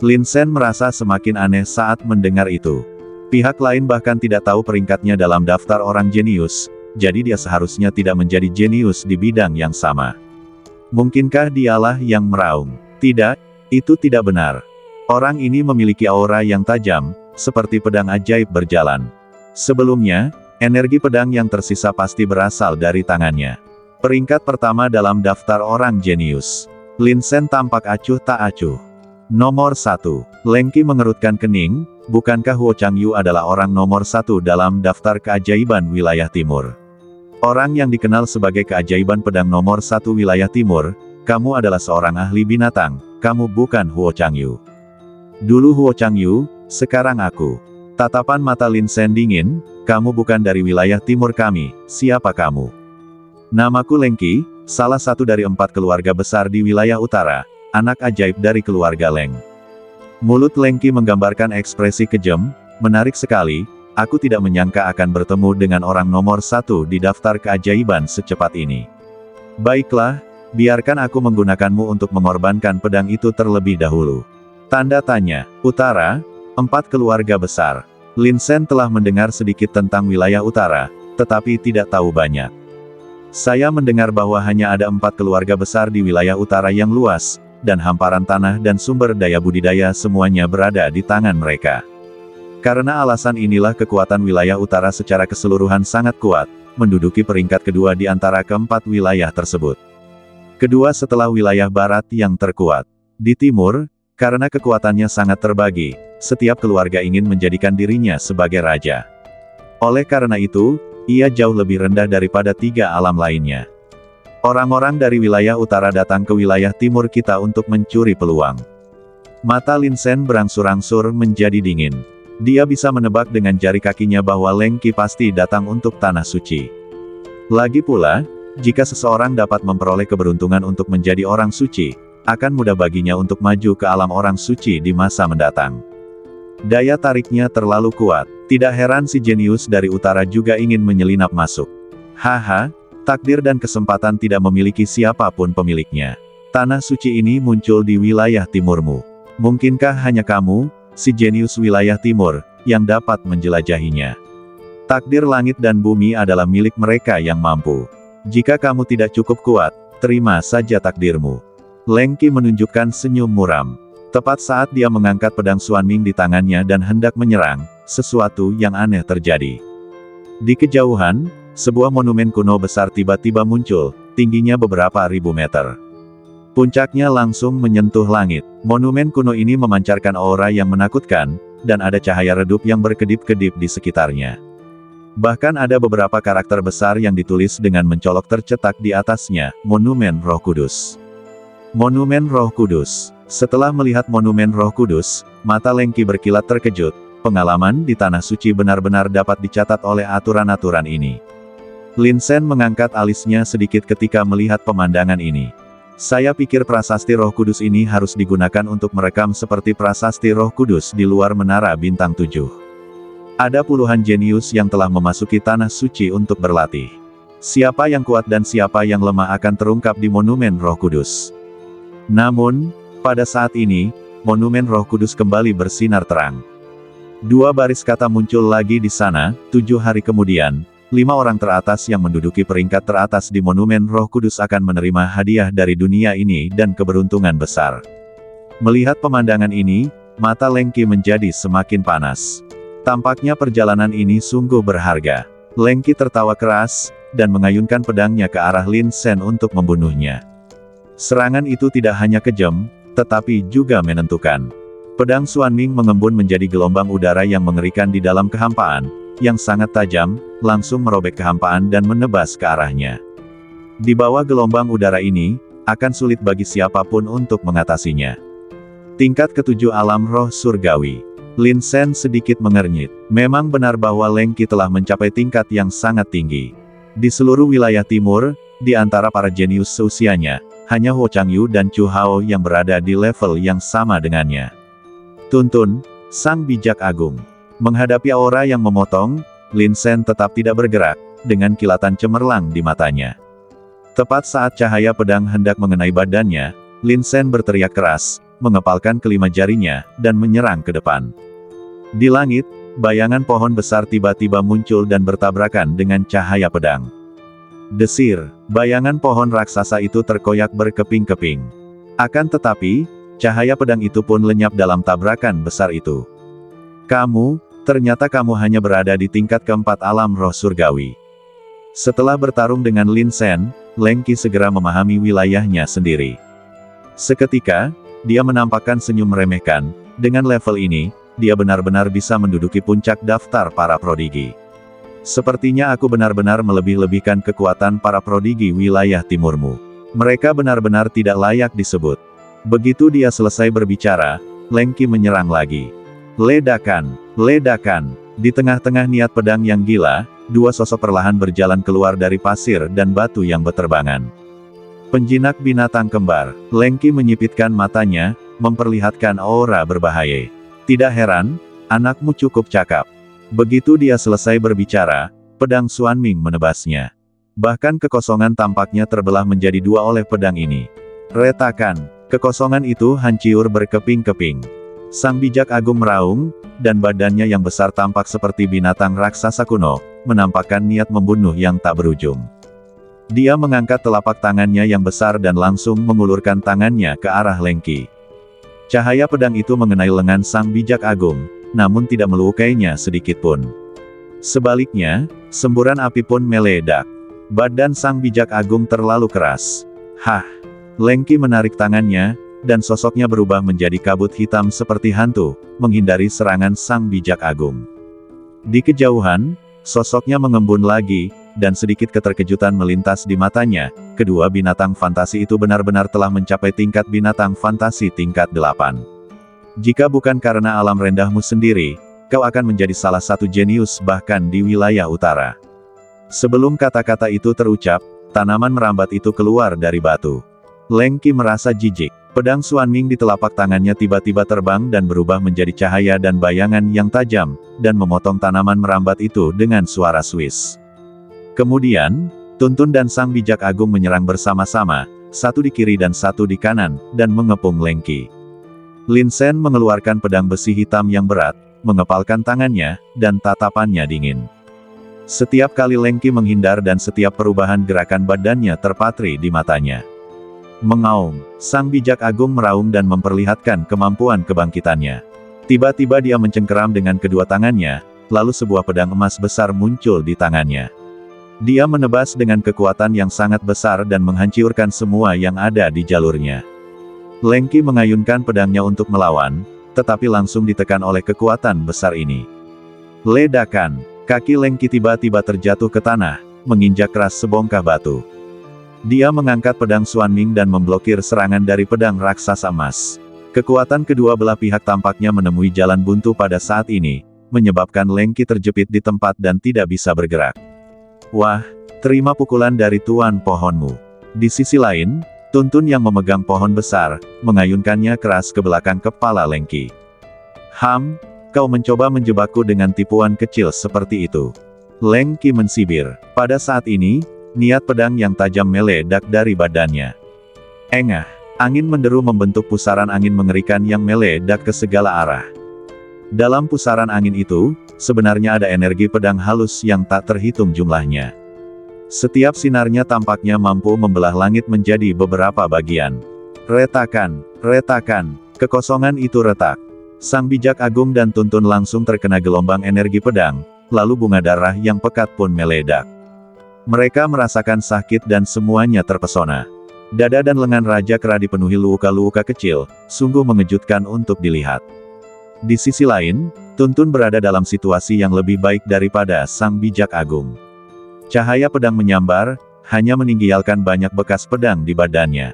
Lin Shen merasa semakin aneh saat mendengar itu. Pihak lain bahkan tidak tahu peringkatnya dalam daftar orang jenius, jadi dia seharusnya tidak menjadi jenius di bidang yang sama. Mungkinkah dialah yang meraung? Tidak, itu tidak benar. Orang ini memiliki aura yang tajam, seperti pedang ajaib berjalan. Sebelumnya, energi pedang yang tersisa pasti berasal dari tangannya. Peringkat pertama dalam daftar orang jenius. Lin Sen tampak acuh tak acuh. Nomor 1. Leng Qi mengerutkan kening, bukankah Huo Changyu adalah orang nomor 1 dalam daftar keajaiban wilayah timur? Orang yang dikenal sebagai keajaiban pedang nomor 1 wilayah timur, kamu adalah seorang ahli binatang, kamu bukan Huo Changyu. Dulu Huo Changyu, sekarang aku. Tatapan mata Lin Sen dingin, kamu bukan dari wilayah timur kami, siapa kamu? Namaku Leng Qi, salah satu dari 4 keluarga besar di wilayah utara, anak ajaib dari keluarga Leng. Mulut Leng Qi menggambarkan ekspresi kejam, menarik sekali, aku tidak menyangka akan bertemu dengan orang nomor 1 di daftar keajaiban secepat ini. Baiklah, biarkan aku menggunakanmu untuk mengorbankan pedang itu terlebih dahulu. Tanda tanya, utara, 4 keluarga besar. Lin Sen telah mendengar sedikit tentang wilayah utara, tetapi tidak tahu banyak. Saya mendengar bahwa hanya ada 4 keluarga besar di wilayah utara yang luas, dan hamparan tanah dan sumber daya budidaya semuanya berada di tangan mereka. Karena alasan inilah kekuatan wilayah utara secara keseluruhan sangat kuat, menduduki peringkat kedua di antara keempat wilayah tersebut. Kedua setelah wilayah barat yang terkuat. Di timur, karena kekuatannya sangat terbagi, setiap keluarga ingin menjadikan dirinya sebagai raja. Oleh karena itu, ia jauh lebih rendah daripada 3 alam lainnya. Orang-orang dari wilayah utara datang ke wilayah timur kita untuk mencuri peluang. Mata Lin Sen berangsur-angsur menjadi dingin. Dia bisa menebak dengan jari kakinya bahwa Leng Qi pasti datang untuk tanah suci. Lagi pula, jika seseorang dapat memperoleh keberuntungan untuk menjadi orang suci, akan mudah baginya untuk maju ke alam orang suci di masa mendatang. Daya tariknya terlalu kuat, tidak heran si jenius dari utara juga ingin menyelinap masuk. Haha, takdir dan kesempatan tidak memiliki siapapun pemiliknya. Tanah suci ini muncul di wilayah timurmu. Mungkinkah hanya kamu, si jenius wilayah timur, yang dapat menjelajahinya? Takdir langit dan bumi adalah milik mereka yang mampu. Jika kamu tidak cukup kuat, terima saja takdirmu. Leng Qi menunjukkan senyum muram. Tepat saat dia mengangkat pedang Xuanming di tangannya dan hendak menyerang, sesuatu yang aneh terjadi. Di kejauhan, sebuah monumen kuno besar tiba-tiba muncul, tingginya beberapa ribu meter. Puncaknya langsung menyentuh langit. Monumen kuno ini memancarkan aura yang menakutkan, dan ada cahaya redup yang berkedip-kedip di sekitarnya. Bahkan ada beberapa karakter besar yang ditulis dengan mencolok tercetak di atasnya, Monumen Roh Kudus. Monumen Roh Kudus. Setelah melihat Monumen Roh Kudus, mata Leng Qi berkilat terkejut. Pengalaman di Tanah Suci benar-benar dapat dicatat oleh aturan-aturan ini. Lin Sen mengangkat alisnya sedikit ketika melihat pemandangan ini. Saya pikir prasasti Roh Kudus ini harus digunakan untuk merekam seperti prasasti Roh Kudus di luar Menara Bintang 7. Ada puluhan jenius yang telah memasuki Tanah Suci untuk berlatih. Siapa yang kuat dan siapa yang lemah akan terungkap di Monumen Roh Kudus. Namun, pada saat ini, Monumen Roh Kudus kembali bersinar terang. 2 baris kata muncul lagi di sana. 7 hari kemudian, 5 orang teratas yang menduduki peringkat teratas di Monumen Roh Kudus akan menerima hadiah dari dunia ini dan keberuntungan besar. Melihat pemandangan ini, mata Leng Qi menjadi semakin panas. Tampaknya perjalanan ini sungguh berharga. Leng Qi tertawa keras, dan mengayunkan pedangnya ke arah Lin Sen untuk membunuhnya. Serangan itu tidak hanya kejam, tetapi juga menentukan. Pedang Xuanming mengembun menjadi gelombang udara yang mengerikan di dalam kehampaan, yang sangat tajam, langsung merobek kehampaan dan menebas ke arahnya. Di bawah gelombang udara ini, akan sulit bagi siapapun untuk mengatasinya. Tingkat ke-7 alam roh surgawi. Lin Sen sedikit mengernyit. Memang benar bahwa Leng Qi telah mencapai tingkat yang sangat tinggi. Di seluruh wilayah timur, di antara para jenius seusianya, hanya Huo Changyu dan Chu Hao yang berada di level yang sama dengannya. Tuntun, sang bijak agung. Menghadapi aura yang memotong, Lin Sen tetap tidak bergerak, dengan kilatan cemerlang di matanya. Tepat saat cahaya pedang hendak mengenai badannya, Lin Sen berteriak keras, mengepalkan kelima jarinya, dan menyerang ke depan. Di langit, bayangan pohon besar tiba-tiba muncul dan bertabrakan dengan cahaya pedang. Desir, bayangan pohon raksasa itu terkoyak berkeping-keping. Akan tetapi, Cahaya pedang itu pun lenyap dalam tabrakan besar itu. Ternyata kamu hanya berada di tingkat keempat alam roh surgawi. Setelah bertarung dengan Lin Sen, Leng Qi segera memahami wilayahnya sendiri. Seketika, dia menampakkan senyum meremehkan, dengan level ini, dia benar-benar bisa menduduki puncak daftar para prodigi. Sepertinya aku benar-benar melebih-lebihkan kekuatan para prodigi wilayah timurmu. Mereka benar-benar tidak layak disebut. Begitu dia selesai berbicara, Leng Qi menyerang lagi. Ledakan, ledakan. Di tengah-tengah niat pedang yang gila, dua sosok perlahan berjalan keluar dari pasir dan batu yang berterbangan. Penjinak binatang kembar. Leng Qi menyipitkan matanya, memperlihatkan aura berbahaya. Tidak heran, anakmu cukup cakap. Begitu dia selesai berbicara, pedang Xuanming menebasnya. Bahkan kekosongan tampaknya terbelah menjadi dua oleh pedang ini. Retakan. Kekosongan itu hancur berkeping-keping. Sang bijak agung meraung, dan badannya yang besar tampak seperti binatang raksasa kuno, menampakkan niat membunuh yang tak berujung. Dia mengangkat telapak tangannya yang besar dan langsung mengulurkan tangannya ke arah Leng Qi. Cahaya pedang itu mengenai lengan sang bijak agung, namun tidak melukainya sedikitpun. Sebaliknya, semburan api pun meledak. Badan sang bijak agung terlalu keras. Hah! Leng Qi menarik tangannya, dan sosoknya berubah menjadi kabut hitam seperti hantu, menghindari serangan sang bijak agung. Di kejauhan, sosoknya mengembun lagi, dan sedikit keterkejutan melintas di matanya. Kedua binatang fantasi itu benar-benar telah mencapai tingkat binatang fantasi tingkat 8. Jika bukan karena alam rendahmu sendiri, kau akan menjadi salah satu jenius bahkan di wilayah utara. Sebelum kata-kata itu terucap, tanaman merambat itu keluar dari batu. Leng Qi merasa jijik. Pedang Xuanming di telapak tangannya tiba-tiba terbang dan berubah menjadi cahaya dan bayangan yang tajam, dan memotong tanaman merambat itu dengan suara Swiss. Kemudian, Tuntun dan sang bijak agung menyerang bersama-sama, satu di kiri dan satu di kanan, dan mengepung Leng Qi. Lin Sen mengeluarkan pedang besi hitam yang berat, mengepalkan tangannya, dan tatapannya dingin. Setiap kali Leng Qi menghindar dan setiap perubahan gerakan badannya terpatri di matanya. Mengaum, sang bijak agung meraung dan memperlihatkan kemampuan kebangkitannya. Tiba-tiba dia mencengkeram dengan kedua tangannya, lalu sebuah pedang emas besar muncul di tangannya. Dia menebas dengan kekuatan yang sangat besar dan menghancurkan semua yang ada di jalurnya. Leng Qi mengayunkan pedangnya untuk melawan, tetapi langsung ditekan oleh kekuatan besar ini. Ledakan, kaki Leng Qi tiba-tiba terjatuh ke tanah, menginjak keras sebongkah batu. Dia mengangkat pedang Xuanming dan memblokir serangan dari pedang raksasa emas. Kekuatan kedua belah pihak tampaknya menemui jalan buntu pada saat ini, menyebabkan Leng Qi terjepit di tempat dan tidak bisa bergerak. Wah, terima pukulan dari Tuan Pohonmu. Di sisi lain, Tuntun yang memegang pohon besar, mengayunkannya keras ke belakang kepala Leng Qi. Kau mencoba menjebakku dengan tipuan kecil seperti itu. Leng Qi mensibir. Pada saat ini, niat pedang yang tajam meledak dari badannya. Engah, angin menderu membentuk pusaran angin mengerikan yang meledak ke segala arah. Dalam pusaran angin itu, sebenarnya ada energi pedang halus yang tak terhitung jumlahnya. Setiap sinarnya tampaknya mampu membelah langit menjadi beberapa bagian. Retakan, retakan, kekosongan itu retak. Sang bijak agung dan Tuntun langsung terkena gelombang energi pedang, lalu bunga darah yang pekat pun meledak. Mereka merasakan sakit dan semuanya terpesona. Dada dan lengan Raja Kera dipenuhi luka-luka kecil, sungguh mengejutkan untuk dilihat. Di sisi lain, Tuntun berada dalam situasi yang lebih baik daripada sang bijak agung. Cahaya pedang menyambar, hanya meninggalkan banyak bekas pedang di badannya.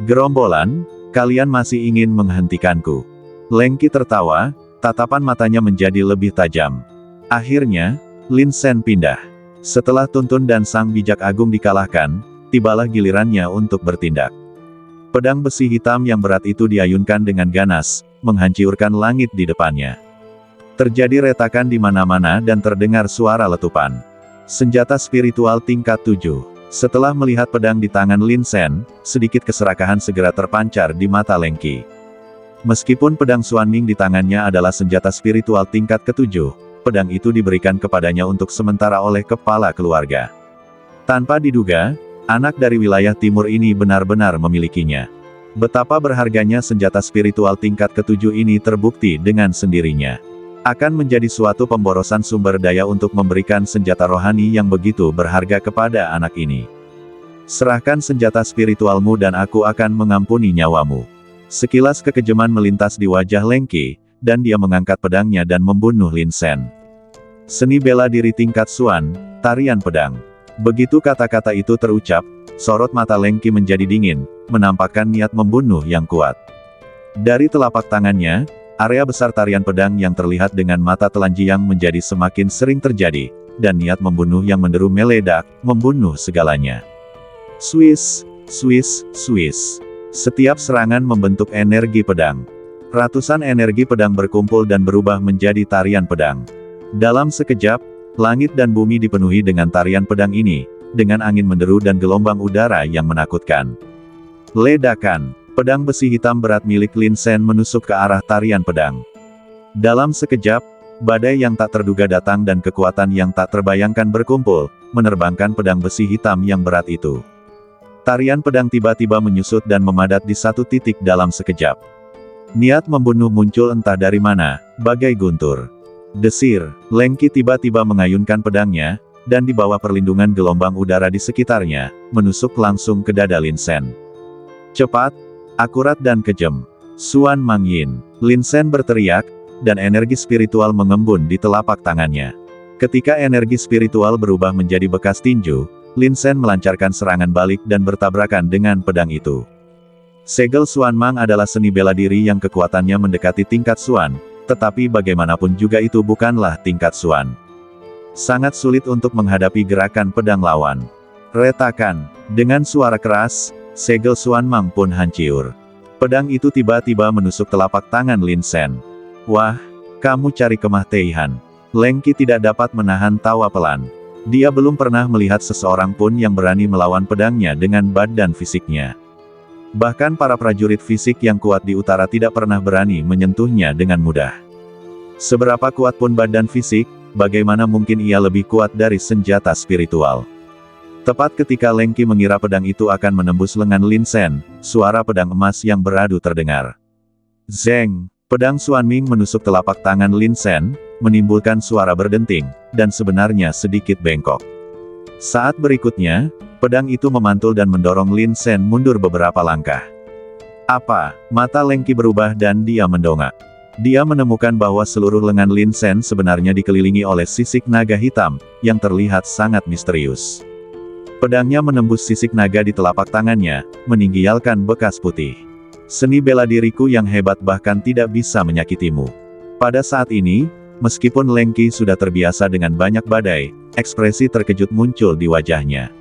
Gerombolan, kalian masih ingin menghentikanku? Leng Qi tertawa, tatapan matanya menjadi lebih tajam. Akhirnya, Lin Sen pindah. Setelah Tuntun dan sang bijak agung dikalahkan, tibalah gilirannya untuk bertindak. Pedang besi hitam yang berat itu diayunkan dengan ganas, menghancurkan langit di depannya. Terjadi retakan di mana-mana dan terdengar suara letupan. Senjata spiritual tingkat 7. Setelah melihat pedang di tangan Lin Sen, sedikit keserakahan segera terpancar di mata Leng Qi. Meskipun pedang Xuanming di tangannya adalah senjata spiritual tingkat ke-7, pedang itu diberikan kepadanya untuk sementara oleh kepala keluarga. Tanpa diduga, anak dari wilayah timur ini benar-benar memilikinya. Betapa berharganya senjata spiritual tingkat ke-7 ini terbukti dengan sendirinya. Akan menjadi suatu pemborosan sumber daya untuk memberikan senjata rohani yang begitu berharga kepada anak ini. Serahkan senjata spiritualmu dan aku akan mengampuni nyawamu. Sekilas kekejaman melintas di wajah Leng Qi, dan dia mengangkat pedangnya dan membunuh Lin Sen. Seni bela diri tingkat Xuan, tarian pedang. Begitu kata-kata itu terucap, sorot mata Leng Qi menjadi dingin, menampakkan niat membunuh yang kuat. Dari telapak tangannya, area besar tarian pedang yang terlihat dengan mata telanjang menjadi semakin sering terjadi, dan niat membunuh yang menderu meledak, membunuh segalanya. Swiss, Swiss, Swiss. Setiap serangan membentuk energi pedang. Ratusan energi pedang berkumpul dan berubah menjadi tarian pedang. Dalam sekejap, langit dan bumi dipenuhi dengan tarian pedang ini, dengan angin menderu dan gelombang udara yang menakutkan. Ledakan, pedang besi hitam berat milik Lin Sen menusuk ke arah tarian pedang. Dalam sekejap, badai yang tak terduga datang dan kekuatan yang tak terbayangkan berkumpul, menerbangkan pedang besi hitam yang berat itu. Tarian pedang tiba-tiba menyusut dan memadat di satu titik dalam sekejap. Niat membunuh muncul entah dari mana, bagai guntur. Desir, Leng Qi tiba-tiba mengayunkan pedangnya, dan di bawah perlindungan gelombang udara di sekitarnya, menusuk langsung ke dada Lin Sen. Cepat, akurat dan kejam. Xuan Mangyin, Lin Sen berteriak, dan energi spiritual mengembun di telapak tangannya. Ketika energi spiritual berubah menjadi bekas tinju, Lin Sen melancarkan serangan balik dan bertabrakan dengan pedang itu. Segel Xuan Mang adalah seni bela diri yang kekuatannya mendekati tingkat Xuan, tetapi bagaimanapun juga itu bukanlah tingkat Xuan. Sangat sulit untuk menghadapi gerakan pedang lawan. Retakan, dengan suara keras, segel Xuan Mang pun hancur. Pedang itu tiba-tiba menusuk telapak tangan Lin Sen. Wah, kamu cari kemah Teihan. Leng Qi tidak dapat menahan tawa pelan. Dia belum pernah melihat seseorang pun yang berani melawan pedangnya dengan badan fisiknya. Bahkan para prajurit fisik yang kuat di utara tidak pernah berani menyentuhnya dengan mudah. Seberapa kuat pun badan fisik, bagaimana mungkin ia lebih kuat dari senjata spiritual? Tepat ketika Leng Qi mengira pedang itu akan menembus lengan Lin Sen, suara pedang emas yang beradu terdengar. Zeng, pedang Xuan Ming menusuk telapak tangan Lin Sen, menimbulkan suara berdenting, dan sebenarnya sedikit bengkok. Saat berikutnya, pedang itu memantul dan mendorong Lin Sen mundur beberapa langkah. Apa? Mata Leng Qi berubah dan dia mendongak. Dia menemukan bahwa seluruh lengan Lin Sen sebenarnya dikelilingi oleh sisik naga hitam, yang terlihat sangat misterius. Pedangnya menembus sisik naga di telapak tangannya, meninggalkan bekas putih. Seni bela diriku yang hebat bahkan tidak bisa menyakitimu. Pada saat ini, meskipun Leng Qi sudah terbiasa dengan banyak badai, ekspresi terkejut muncul di wajahnya.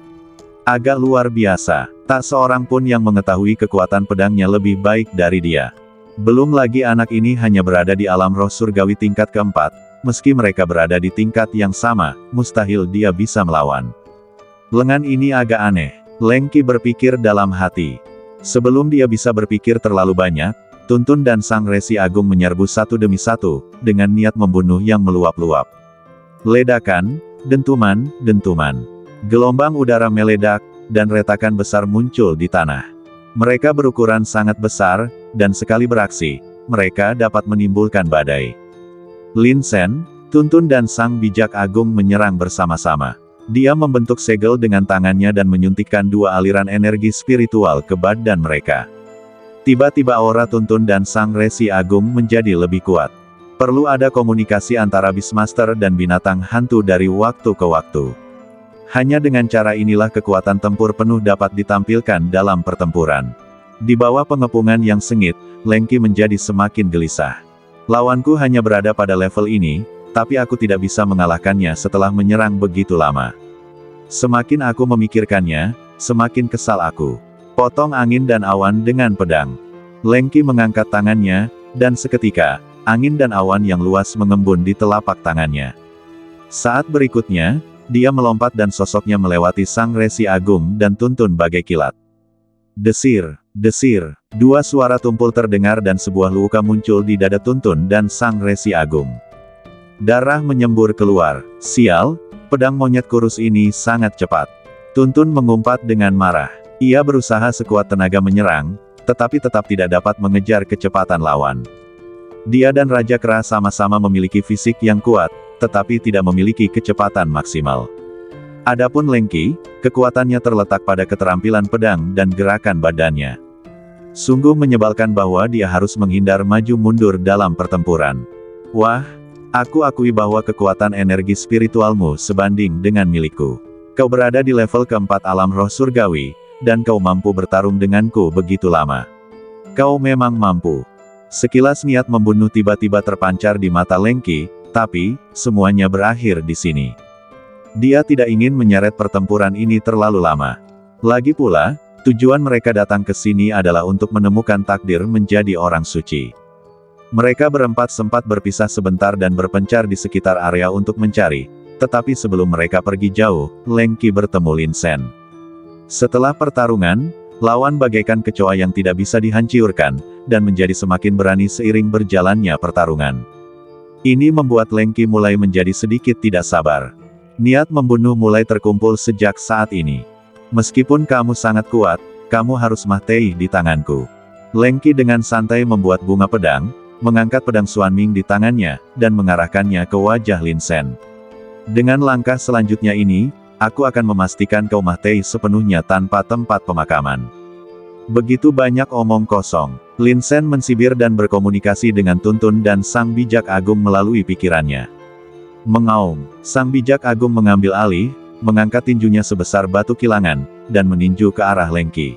Agak luar biasa, tak seorang pun yang mengetahui kekuatan pedangnya lebih baik dari dia. Belum lagi anak ini hanya berada di alam roh surgawi tingkat keempat, meski mereka berada di tingkat yang sama, mustahil dia bisa melawan. Lengan ini agak aneh, Leng Qi berpikir dalam hati. Sebelum dia bisa berpikir terlalu banyak, Tuntun dan Sang Resi Agung menyerbu satu demi satu, dengan niat membunuh yang meluap-luap. Ledakan, dentuman, dentuman. Gelombang udara meledak, dan retakan besar muncul di tanah. Mereka berukuran sangat besar, dan sekali beraksi, mereka dapat menimbulkan badai. Lin Sen, Tuntun dan Sang Bijak Agung menyerang bersama-sama. Dia membentuk segel dengan tangannya dan menyuntikkan dua aliran energi spiritual ke badan mereka. Tiba-tiba aura Tuntun dan Sang Resi Agung menjadi lebih kuat. Perlu ada komunikasi antara Beastmaster dan binatang hantu dari waktu ke waktu. Hanya dengan cara inilah kekuatan tempur penuh dapat ditampilkan dalam pertempuran. Di bawah pengepungan yang sengit, Leng Qi menjadi semakin gelisah. Lawanku hanya berada pada level ini, tapi aku tidak bisa mengalahkannya setelah menyerang begitu lama. Semakin aku memikirkannya, semakin kesal aku. Potong angin dan awan dengan pedang. Leng Qi mengangkat tangannya, dan seketika, angin dan awan yang luas mengembun di telapak tangannya. Saat berikutnya, dia melompat dan sosoknya melewati Sang Resi Agung dan Tuntun bagai kilat. Desir, desir, dua suara tumpul terdengar dan sebuah luka muncul di dada Tuntun dan Sang Resi Agung. Darah menyembur keluar. Sial, pedang monyet kurus ini sangat cepat. Tuntun mengumpat dengan marah. Ia berusaha sekuat tenaga menyerang, tetapi tetap tidak dapat mengejar kecepatan lawan. Dia dan Raja Kera sama-sama memiliki fisik yang kuat, tetapi tidak memiliki kecepatan maksimal. Adapun Lengki, kekuatannya terletak pada keterampilan pedang dan gerakan badannya. Sungguh menyebalkan bahwa dia harus menghindar maju mundur dalam pertempuran. Wah, aku akui bahwa kekuatan energi spiritualmu sebanding dengan milikku. Kau berada di level keempat alam roh surgawi, dan kau mampu bertarung denganku begitu lama. Kau memang mampu. Sekilas niat membunuh tiba-tiba terpancar di mata Lengki, tapi, semuanya berakhir di sini. Dia tidak ingin menyeret pertempuran ini terlalu lama. Lagi pula, tujuan mereka datang ke sini adalah untuk menemukan takdir menjadi orang suci. Mereka berempat sempat berpisah sebentar dan berpencar di sekitar area untuk mencari, tetapi sebelum mereka pergi jauh, Lengki bertemu Lin Sen. Setelah pertarungan, lawan bagaikan kecoa yang tidak bisa dihancurkan, dan menjadi semakin berani seiring berjalannya pertarungan. Ini membuat Lengki mulai menjadi sedikit tidak sabar. Niat membunuh mulai terkumpul sejak saat ini. Meskipun kamu sangat kuat, kamu harus mati di tanganku. Lengki dengan santai membuat bunga pedang, mengangkat pedang Xuanming di tangannya, dan mengarahkannya ke wajah Lin Sen. Dengan langkah selanjutnya ini, aku akan memastikan kau mati sepenuhnya tanpa tempat pemakaman. Begitu banyak omong kosong. Lin Sen mensibir dan berkomunikasi dengan Tuntun dan Sang Bijak Agung melalui pikirannya. Mengaum, Sang Bijak Agung mengambil alih, mengangkat tinjunya sebesar batu kilangan, dan meninju ke arah Lengki.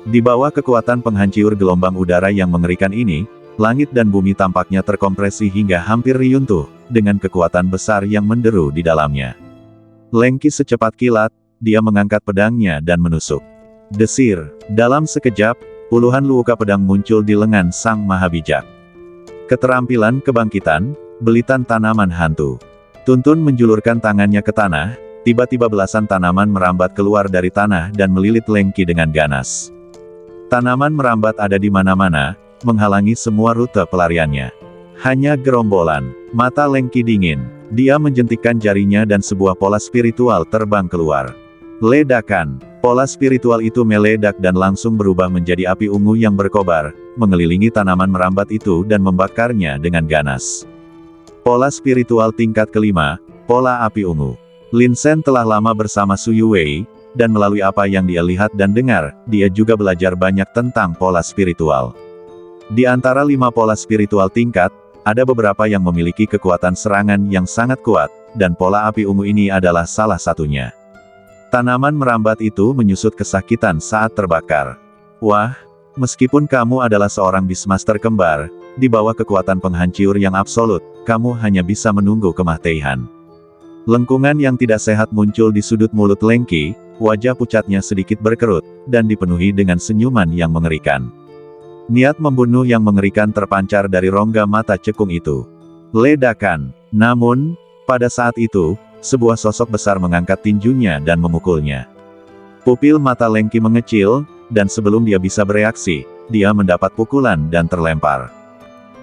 Di bawah kekuatan penghancur gelombang udara yang mengerikan ini, langit dan bumi tampaknya terkompresi hingga hampir runtuh, dengan kekuatan besar yang menderu di dalamnya. Lengki secepat kilat, dia mengangkat pedangnya dan menusuk. Desir, dalam sekejap, puluhan luka pedang muncul di lengan Sang Mahabijak. Keterampilan kebangkitan, belitan tanaman hantu. Tuntun menjulurkan tangannya ke tanah, tiba-tiba belasan tanaman merambat keluar dari tanah dan melilit Lengki dengan ganas. Tanaman merambat ada di mana-mana, menghalangi semua rute pelariannya. Hanya gerombolan. Mata Lengki dingin. Dia menjentikkan jarinya dan sebuah pola spiritual terbang keluar. Ledakan. Pola spiritual itu meledak dan langsung berubah menjadi api ungu yang berkobar, mengelilingi tanaman merambat itu dan membakarnya dengan ganas. Pola spiritual tingkat kelima, pola api ungu. Lin Sen telah lama bersama Su Yuwei, dan melalui apa yang dia lihat dan dengar, dia juga belajar banyak tentang pola spiritual. Di antara 5 pola spiritual tingkat, ada beberapa yang memiliki kekuatan serangan yang sangat kuat, dan pola api ungu ini adalah salah satunya. Tanaman merambat itu menyusut kesakitan saat terbakar. Wah, meskipun kamu adalah seorang Beastmaster kembar, di bawah kekuatan penghancur yang absolut, kamu hanya bisa menunggu kematian. Lengkungan yang tidak sehat muncul di sudut mulut Lengki, wajah pucatnya sedikit berkerut, dan dipenuhi dengan senyuman yang mengerikan. Niat membunuh yang mengerikan terpancar dari rongga mata cekung itu. Ledakan. Namun, pada saat itu, sebuah sosok besar mengangkat tinjunya dan memukulnya. Pupil mata Lengki mengecil, dan sebelum dia bisa bereaksi, dia mendapat pukulan dan terlempar.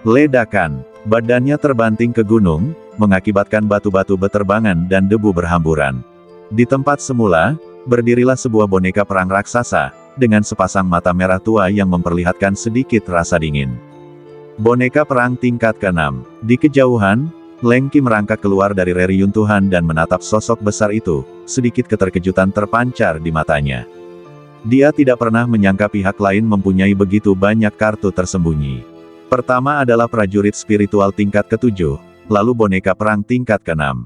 Ledakan. Badannya terbanting ke gunung, mengakibatkan batu-batu beterbangan dan debu berhamburan. Di tempat semula, berdirilah sebuah boneka perang raksasa, dengan sepasang mata merah tua yang memperlihatkan sedikit rasa dingin. Boneka perang tingkat ke-6. Di kejauhan, Lengki merangkak keluar dari reruntuhan dan menatap sosok besar itu, sedikit keterkejutan terpancar di matanya. Dia tidak pernah menyangka pihak lain mempunyai begitu banyak kartu tersembunyi. Pertama adalah prajurit spiritual tingkat ke-7, lalu boneka perang tingkat ke-6.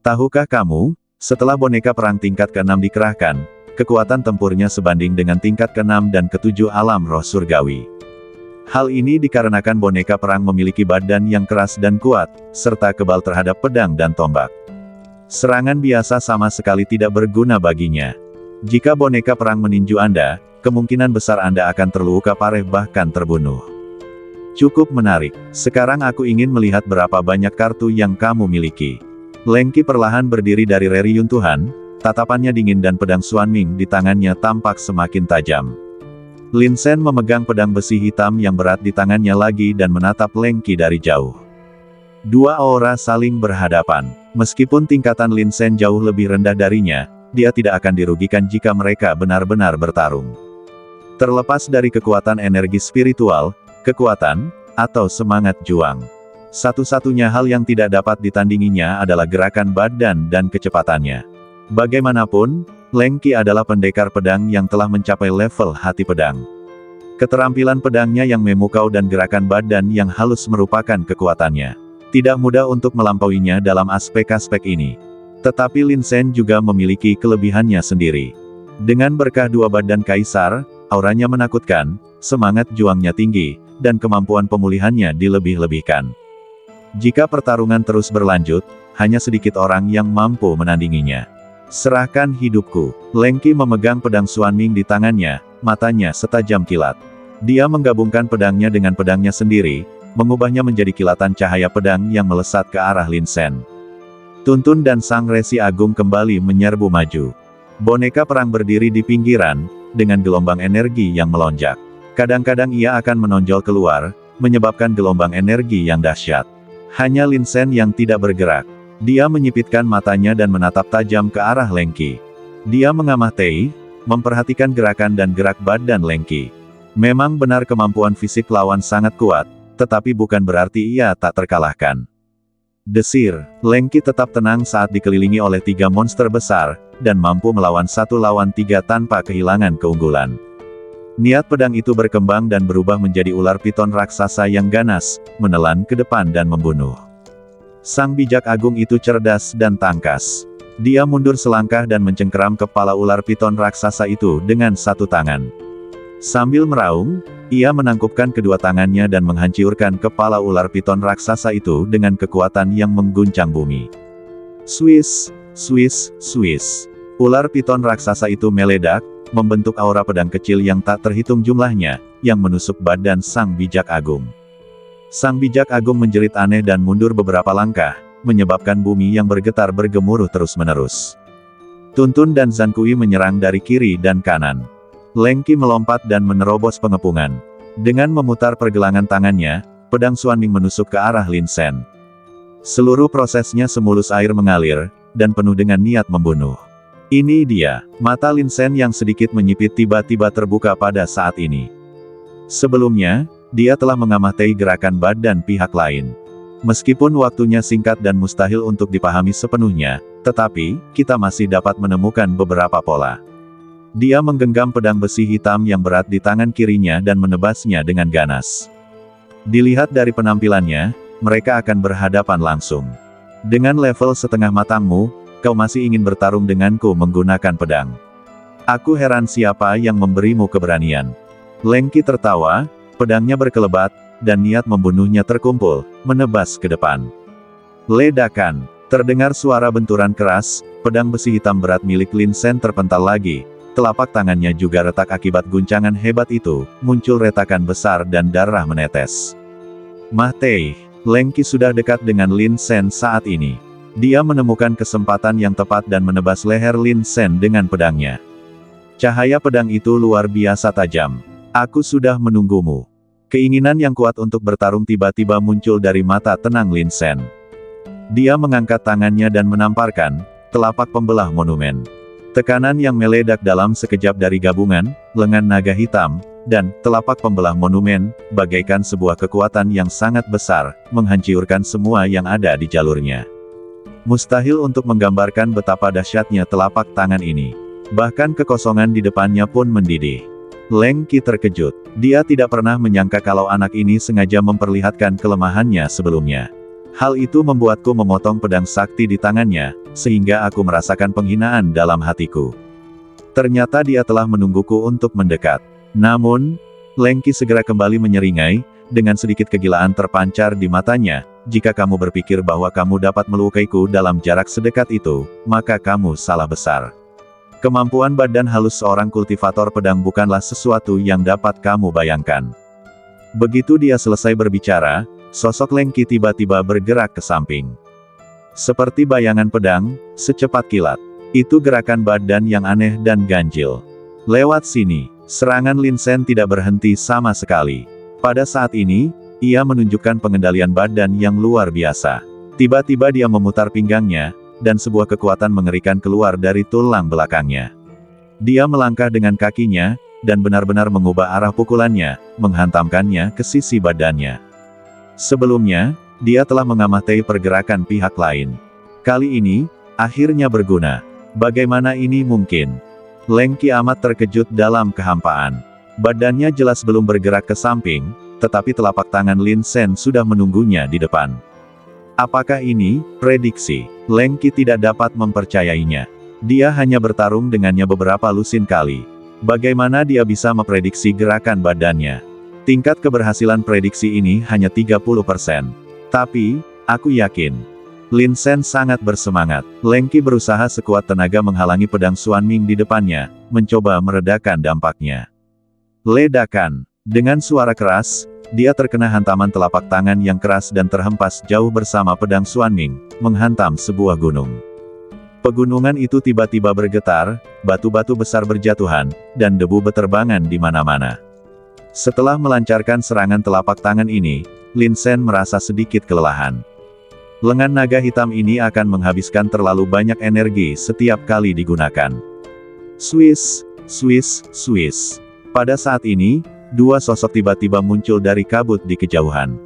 Tahukah kamu, setelah boneka perang tingkat ke-6 dikerahkan, kekuatan tempurnya sebanding dengan tingkat ke-6 dan ke-7 alam roh surgawi. Hal ini dikarenakan boneka perang memiliki badan yang keras dan kuat, serta kebal terhadap pedang dan tombak. Serangan biasa sama sekali tidak berguna baginya. Jika boneka perang meninju Anda, kemungkinan besar Anda akan terluka parah bahkan terbunuh. Cukup menarik. Sekarang aku ingin melihat berapa banyak kartu yang kamu miliki. Lengki perlahan berdiri dari reruntuhan, tatapannya dingin dan pedang Xuanming di tangannya tampak semakin tajam. Lin Sen memegang pedang besi hitam yang berat di tangannya lagi dan menatap Lengki dari jauh. Dua aura saling berhadapan. Meskipun tingkatan Lin Sen jauh lebih rendah darinya, dia tidak akan dirugikan jika mereka benar-benar bertarung. Terlepas dari kekuatan energi spiritual, kekuatan, atau semangat juang. Satu-satunya hal yang tidak dapat ditandinginya adalah gerakan badan dan kecepatannya. Bagaimanapun, Leng Qi adalah pendekar pedang yang telah mencapai level hati pedang. Keterampilan pedangnya yang memukau dan gerakan badan yang halus merupakan kekuatannya. Tidak mudah untuk melampauinya dalam aspek-aspek ini. Tetapi Lin Sen juga memiliki kelebihannya sendiri. Dengan berkah dua badan kaisar, auranya menakutkan, semangat juangnya tinggi, dan kemampuan pemulihannya dilebih-lebihkan. Jika pertarungan terus berlanjut, hanya sedikit orang yang mampu menandinginya. Serahkan hidupku. Leng Qi memegang pedang Xuanming di tangannya, matanya setajam kilat. Dia menggabungkan pedangnya dengan pedangnya sendiri, mengubahnya menjadi kilatan cahaya pedang yang melesat ke arah Lin Sen. Tuntun dan Sang Resi Agung kembali menyerbu maju. Boneka perang berdiri di pinggiran, dengan gelombang energi yang melonjak. Kadang-kadang ia akan menonjol keluar, menyebabkan gelombang energi yang dahsyat. Hanya Lin Sen yang tidak bergerak. Dia menyipitkan matanya dan menatap tajam ke arah Leng Qi. Dia mengamati, memperhatikan gerakan dan gerak badan Leng Qi. Memang benar kemampuan fisik lawan sangat kuat, tetapi bukan berarti ia tak terkalahkan. Desir, Leng Qi tetap tenang saat dikelilingi oleh 3 monster besar, dan mampu melawan 1 lawan 3 tanpa kehilangan keunggulan. Niat pedang itu berkembang dan berubah menjadi ular piton raksasa yang ganas, menelan ke depan dan membunuh. Sang bijak agung itu cerdas dan tangkas. Dia mundur selangkah dan mencengkeram kepala ular piton raksasa itu dengan satu tangan. Sambil meraung, ia menangkupkan kedua tangannya dan menghancurkan kepala ular piton raksasa itu dengan kekuatan yang mengguncang bumi. Swiss, Swiss, Swiss. Ular piton raksasa itu meledak, membentuk aura pedang kecil yang tak terhitung jumlahnya, yang menusuk badan Sang Bijak Agung. Sang Bijak Agung menjerit aneh dan mundur beberapa langkah, menyebabkan bumi yang bergetar bergemuruh terus-menerus. Tuntun dan Zhan Kui menyerang dari kiri dan kanan. Leng Qi melompat dan menerobos pengepungan. Dengan memutar pergelangan tangannya, pedang Xuanming menusuk ke arah Lin Sen. Seluruh prosesnya semulus air mengalir, dan penuh dengan niat membunuh. Ini dia, mata Lin Sen yang sedikit menyipit tiba-tiba terbuka pada saat ini. Sebelumnya, dia telah mengamati gerakan badan pihak lain. Meskipun waktunya singkat dan mustahil untuk dipahami sepenuhnya, tetapi, kita masih dapat menemukan beberapa pola. Dia menggenggam pedang besi hitam yang berat di tangan kirinya dan menebasnya dengan ganas. Dilihat dari penampilannya, mereka akan berhadapan langsung. Dengan level setengah matangmu, kau masih ingin bertarung denganku menggunakan pedang. Aku heran siapa yang memberimu keberanian. Leng Qi tertawa, pedangnya berkelebat, dan niat membunuhnya terkumpul, menebas ke depan. Ledakan, terdengar suara benturan keras, pedang besi hitam berat milik Lin Sen terpental lagi. Telapak tangannya juga retak akibat guncangan hebat itu, muncul retakan besar dan darah menetes. Mate, Leng Qi sudah dekat dengan Lin Sen saat ini. Dia menemukan kesempatan yang tepat dan menebas leher Lin Sen dengan pedangnya. Cahaya pedang itu luar biasa tajam. Aku sudah menunggumu. Keinginan yang kuat untuk bertarung tiba-tiba muncul dari mata tenang Lin Sen. Dia mengangkat tangannya dan menamparkan telapak pembelah monumen. Tekanan yang meledak dalam sekejap dari gabungan, lengan naga hitam, dan telapak pembelah monumen, bagaikan sebuah kekuatan yang sangat besar, menghancurkan semua yang ada di jalurnya. Mustahil untuk menggambarkan betapa dahsyatnya telapak tangan ini. Bahkan kekosongan di depannya pun mendidih. Leng Qi terkejut. Dia tidak pernah menyangka kalau anak ini sengaja memperlihatkan kelemahannya sebelumnya. Hal itu membuatku memotong pedang sakti di tangannya, sehingga aku merasakan penghinaan dalam hatiku. Ternyata dia telah menungguku untuk mendekat. Namun, Leng Qi segera kembali menyeringai, dengan sedikit kegilaan terpancar di matanya, jika kamu berpikir bahwa kamu dapat melukaiku dalam jarak sedekat itu, maka kamu salah besar. Kemampuan badan halus seorang kultivator pedang bukanlah sesuatu yang dapat kamu bayangkan. Begitu dia selesai berbicara, sosok Leng Qi tiba-tiba bergerak ke samping. Seperti bayangan pedang, secepat kilat. Itu gerakan badan yang aneh dan ganjil. Lewat sini, serangan Lin Sen tidak berhenti sama sekali. Pada saat ini, ia menunjukkan pengendalian badan yang luar biasa. Tiba-tiba dia memutar pinggangnya, dan sebuah kekuatan mengerikan keluar dari tulang belakangnya. Dia melangkah dengan kakinya, dan benar-benar mengubah arah pukulannya, menghantamkannya ke sisi badannya. Sebelumnya, dia telah mengamati pergerakan pihak lain. Kali ini, akhirnya berguna. Bagaimana ini mungkin? Leng Qi amat terkejut dalam kehampaan. Badannya jelas belum bergerak ke samping, tetapi telapak tangan Lin Sen sudah menunggunya di depan. Apakah ini prediksi? Leng Qi tidak dapat mempercayainya. Dia hanya bertarung dengannya beberapa lusin kali. Bagaimana dia bisa memprediksi gerakan badannya? Tingkat keberhasilan prediksi ini hanya 30%. Tapi, aku yakin. Lin Sen sangat bersemangat. Leng Qi berusaha sekuat tenaga menghalangi pedang Xuan Ming di depannya, mencoba meredakan dampaknya. Ledakan. Dengan suara keras, dia terkena hantaman telapak tangan yang keras dan terhempas jauh bersama pedang Xuan Ming, menghantam sebuah gunung. Pegunungan itu tiba-tiba bergetar, batu-batu besar berjatuhan, dan debu beterbangan di mana-mana. Setelah melancarkan serangan telapak tangan ini, Lin Sen merasa sedikit kelelahan. Lengan naga hitam ini akan menghabiskan terlalu banyak energi setiap kali digunakan. Swiss, Swiss, Swiss. Pada saat ini, dua sosok tiba-tiba muncul dari kabut di kejauhan.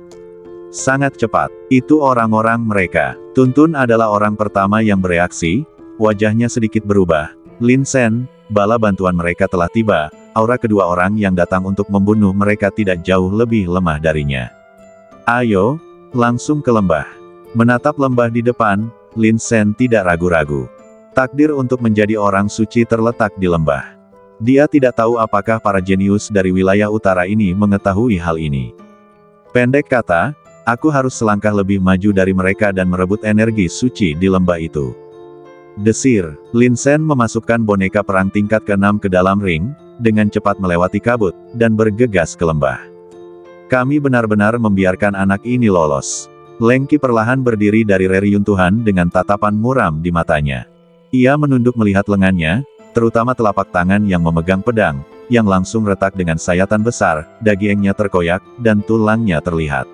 Sangat cepat, itu orang-orang mereka. Tuntun adalah orang pertama yang bereaksi, wajahnya sedikit berubah. Lin Sen, bala bantuan mereka telah tiba, aura kedua orang yang datang untuk membunuh mereka tidak jauh lebih lemah darinya. Ayo, langsung ke lembah. Menatap lembah di depan, Lin Sen tidak ragu-ragu. Takdir untuk menjadi orang suci terletak di lembah. Dia tidak tahu apakah para jenius dari wilayah utara ini mengetahui hal ini. Pendek kata, aku harus selangkah lebih maju dari mereka dan merebut energi suci di lembah itu. Desir, Lin Sen memasukkan boneka perang tingkat ke-6 ke dalam ring, dengan cepat melewati kabut, dan bergegas ke lembah. Kami benar-benar membiarkan anak ini lolos. Leng Qi perlahan berdiri dari reruntuhan dengan tatapan muram di matanya. Ia menunduk melihat lengannya, terutama telapak tangan yang memegang pedang, yang langsung retak dengan sayatan besar, dagingnya terkoyak, dan tulangnya terlihat.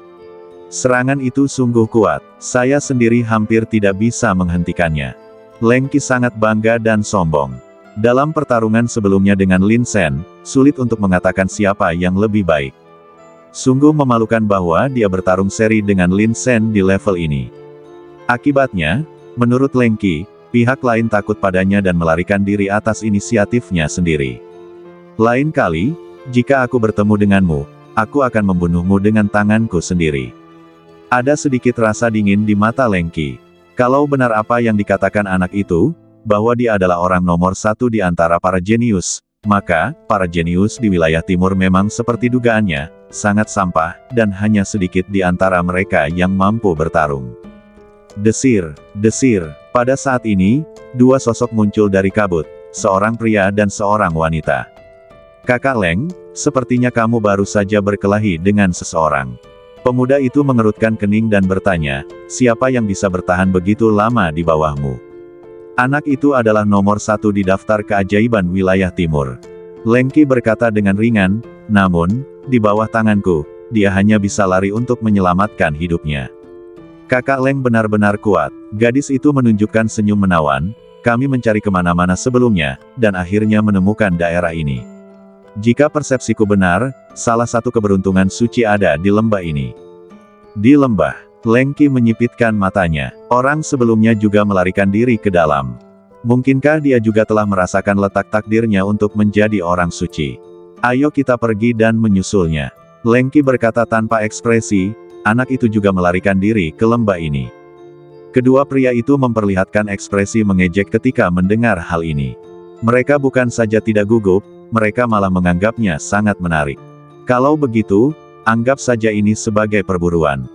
Serangan itu sungguh kuat, saya sendiri hampir tidak bisa menghentikannya. Leng Qi sangat bangga dan sombong. Dalam pertarungan sebelumnya dengan Lin Sen, sulit untuk mengatakan siapa yang lebih baik. Sungguh memalukan bahwa dia bertarung seri dengan Lin Sen di level ini. Akibatnya, menurut Leng Qi, pihak lain takut padanya dan melarikan diri atas inisiatifnya sendiri. Lain kali, jika aku bertemu denganmu, aku akan membunuhmu dengan tanganku sendiri. Ada sedikit rasa dingin di mata Leng Qi. Kalau benar apa yang dikatakan anak itu, bahwa dia adalah orang nomor satu di antara para jenius, maka, para jenius di wilayah timur memang seperti dugaannya, sangat sampah, dan hanya sedikit di antara mereka yang mampu bertarung. Desir, desir. Pada saat ini, dua sosok muncul dari kabut, seorang pria dan seorang wanita. Kakak Leng, sepertinya kamu baru saja berkelahi dengan seseorang. Pemuda itu mengerutkan kening dan bertanya, siapa yang bisa bertahan begitu lama di bawahmu? Anak itu adalah nomor satu di daftar keajaiban wilayah timur. Leng Qi berkata dengan ringan, namun, di bawah tanganku, dia hanya bisa lari untuk menyelamatkan hidupnya. Kakak Leng benar-benar kuat. Gadis itu menunjukkan senyum menawan, kami mencari kemana-mana sebelumnya, dan akhirnya menemukan daerah ini. Jika persepsiku benar, salah satu keberuntungan suci ada di lembah ini. Di lembah, Leng Qi menyipitkan matanya. Orang sebelumnya juga melarikan diri ke dalam. Mungkinkah dia juga telah merasakan letak takdirnya untuk menjadi orang suci? Ayo kita pergi dan menyusulnya. Leng Qi berkata tanpa ekspresi, anak itu juga melarikan diri ke lembah ini. Kedua pria itu memperlihatkan ekspresi mengejek ketika mendengar hal ini. Mereka bukan saja tidak gugup, mereka malah menganggapnya sangat menarik. Kalau begitu, anggap saja ini sebagai perburuan.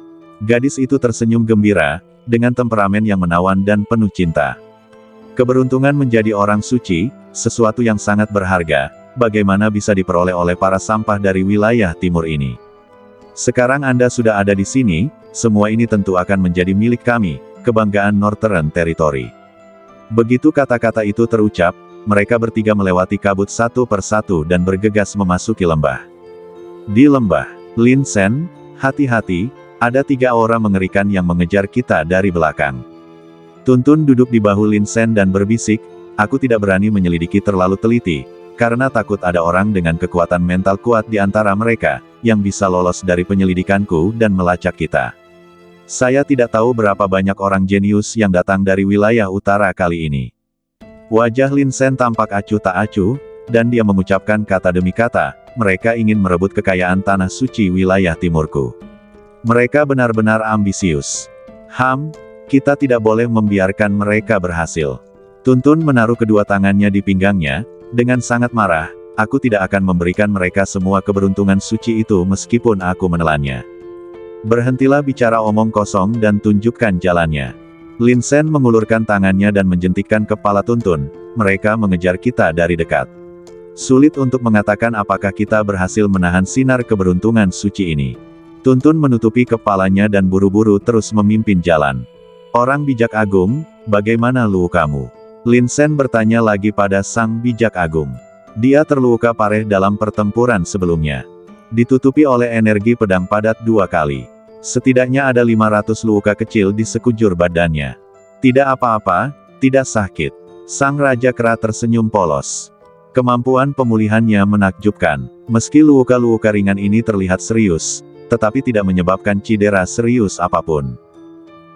Gadis itu tersenyum gembira, dengan temperamen yang menawan dan penuh cinta. Keberuntungan menjadi orang suci, sesuatu yang sangat berharga, bagaimana bisa diperoleh oleh para sampah dari wilayah timur ini. Sekarang Anda sudah ada di sini, semua ini tentu akan menjadi milik kami, kebanggaan Northern Territory. Begitu kata-kata itu terucap, mereka bertiga melewati kabut satu persatu dan bergegas memasuki lembah. Di lembah, Lin Sen, hati-hati, ada 3 aura mengerikan yang mengejar kita dari belakang. Tuntun duduk di bahu Lin Sen dan berbisik, aku tidak berani menyelidiki terlalu teliti, karena takut ada orang dengan kekuatan mental kuat di antara mereka, yang bisa lolos dari penyelidikanku dan melacak kita. Saya tidak tahu berapa banyak orang jenius yang datang dari wilayah utara kali ini. Wajah Lin Sen tampak acuh tak acuh, dan dia mengucapkan kata demi kata, mereka ingin merebut kekayaan tanah suci wilayah timurku. Mereka benar-benar ambisius. Kita tidak boleh membiarkan mereka berhasil. Tuntun menaruh kedua tangannya di pinggangnya, dengan sangat marah, aku tidak akan memberikan mereka semua keberuntungan suci itu meskipun aku menelannya. Berhentilah bicara omong kosong dan tunjukkan jalannya. Lin Sen mengulurkan tangannya dan menjentikkan kepala Tuntun, mereka mengejar kita dari dekat. Sulit untuk mengatakan apakah kita berhasil menahan sinar keberuntungan suci ini. Tuntun menutupi kepalanya dan buru-buru terus memimpin jalan. Orang bijak agung, bagaimana lukamu? Lin Sen bertanya lagi pada sang bijak agung. Dia terluka parah dalam pertempuran sebelumnya. Ditutupi oleh energi pedang padat 2 kali. Setidaknya ada 500 luka kecil di sekujur badannya. Tidak apa-apa, tidak sakit. Sang Raja Kera tersenyum polos. Kemampuan pemulihannya menakjubkan. Meski luka-luka ringan ini terlihat serius, tetapi tidak menyebabkan cedera serius apapun.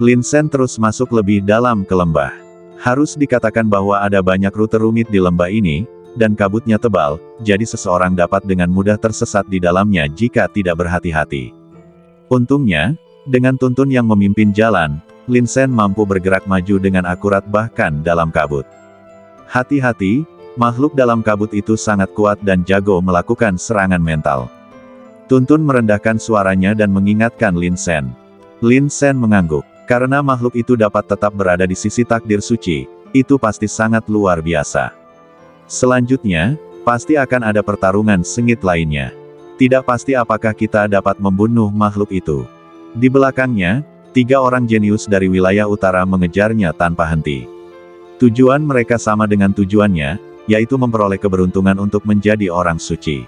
Lin Sen terus masuk lebih dalam ke lembah. Harus dikatakan bahwa ada banyak rute rumit di lembah ini, dan kabutnya tebal, jadi seseorang dapat dengan mudah tersesat di dalamnya jika tidak berhati-hati. Untungnya, dengan Tuntun yang memimpin jalan, Lin Sen mampu bergerak maju dengan akurat bahkan dalam kabut. Hati-hati, makhluk dalam kabut itu sangat kuat dan jago melakukan serangan mental. Tuntun merendahkan suaranya dan mengingatkan Lin Sen. Lin Sen mengangguk. Karena makhluk itu dapat tetap berada di sisi takdir suci, itu pasti sangat luar biasa. Selanjutnya, pasti akan ada pertarungan sengit lainnya. Tidak pasti apakah kita dapat membunuh makhluk itu. Di belakangnya, 3 orang jenius dari wilayah utara mengejarnya tanpa henti. Tujuan mereka sama dengan tujuannya, yaitu memperoleh keberuntungan untuk menjadi orang suci.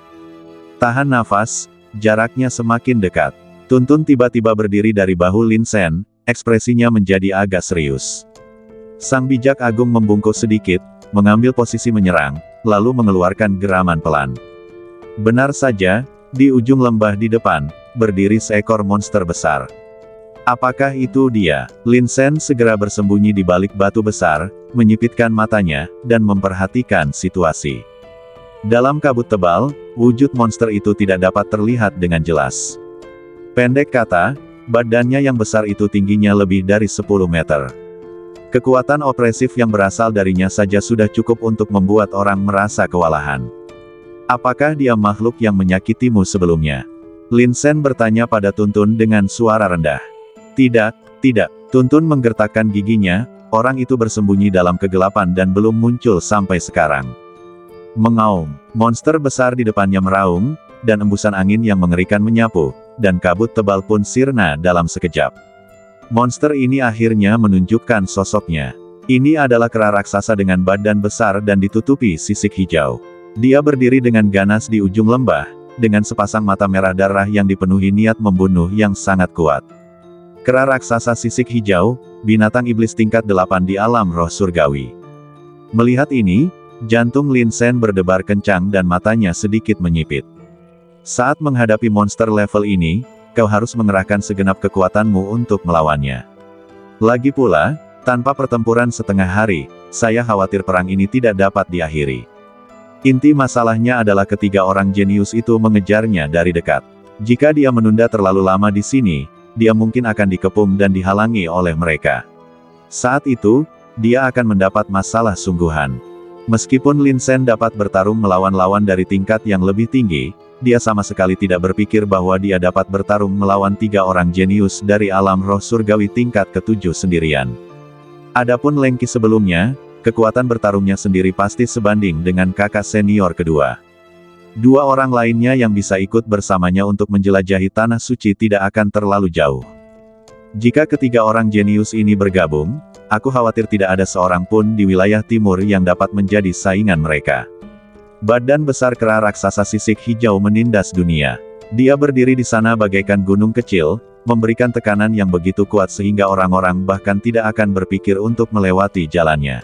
Tahan nafas, jaraknya semakin dekat. Tuntun tiba-tiba berdiri dari bahu Lin Sen, ekspresinya menjadi agak serius. Sang bijak agung membungkuk sedikit, mengambil posisi menyerang, lalu mengeluarkan geraman pelan. Benar saja, di ujung lembah di depan, berdiri seekor monster besar. Apakah itu dia? Lin Sen segera bersembunyi di balik batu besar, menyipitkan matanya, dan memperhatikan situasi. Dalam kabut tebal, wujud monster itu tidak dapat terlihat dengan jelas. Pendek kata, badannya yang besar itu tingginya lebih dari 10 meter. Kekuatan opresif yang berasal darinya saja sudah cukup untuk membuat orang merasa kewalahan. Apakah dia makhluk yang menyakitimu sebelumnya? Lin Sen bertanya pada Tuntun dengan suara rendah. Tidak. Tuntun menggertakkan giginya, orang itu bersembunyi dalam kegelapan dan belum muncul sampai sekarang. Mengaum, monster besar di depannya meraung, dan embusan angin yang mengerikan menyapu, dan kabut tebal pun sirna dalam sekejap. Monster ini akhirnya menunjukkan sosoknya. Ini adalah kera raksasa dengan badan besar dan ditutupi sisik hijau. Dia berdiri dengan ganas di ujung lembah, dengan sepasang mata merah darah yang dipenuhi niat membunuh yang sangat kuat. Kera raksasa sisik hijau, binatang iblis tingkat 8 di alam roh surgawi. Melihat ini, jantung Lin Sen berdebar kencang dan matanya sedikit menyipit. Saat menghadapi monster level ini, kau harus mengerahkan segenap kekuatanmu untuk melawannya. Lagi pula, tanpa pertempuran setengah hari, saya khawatir perang ini tidak dapat diakhiri. Inti masalahnya adalah ketiga orang jenius itu mengejarnya dari dekat. Jika dia menunda terlalu lama di sini, dia mungkin akan dikepung dan dihalangi oleh mereka. Saat itu, dia akan mendapat masalah sungguhan. Meskipun Lin Sen dapat bertarung melawan lawan dari tingkat yang lebih tinggi, dia sama sekali tidak berpikir bahwa dia dapat bertarung melawan 3 orang jenius dari alam roh surgawi tingkat ke-7 sendirian. Adapun Lengki sebelumnya, kekuatan bertarungnya sendiri pasti sebanding dengan kakak senior kedua. 2 orang lainnya yang bisa ikut bersamanya untuk menjelajahi tanah suci tidak akan terlalu jauh. Jika ketiga orang jenius ini bergabung, aku khawatir tidak ada seorang pun di wilayah timur yang dapat menjadi saingan mereka. Badan besar kera raksasa sisik hijau menindas dunia. Dia berdiri di sana bagaikan gunung kecil, memberikan tekanan yang begitu kuat sehingga orang-orang bahkan tidak akan berpikir untuk melewati jalannya.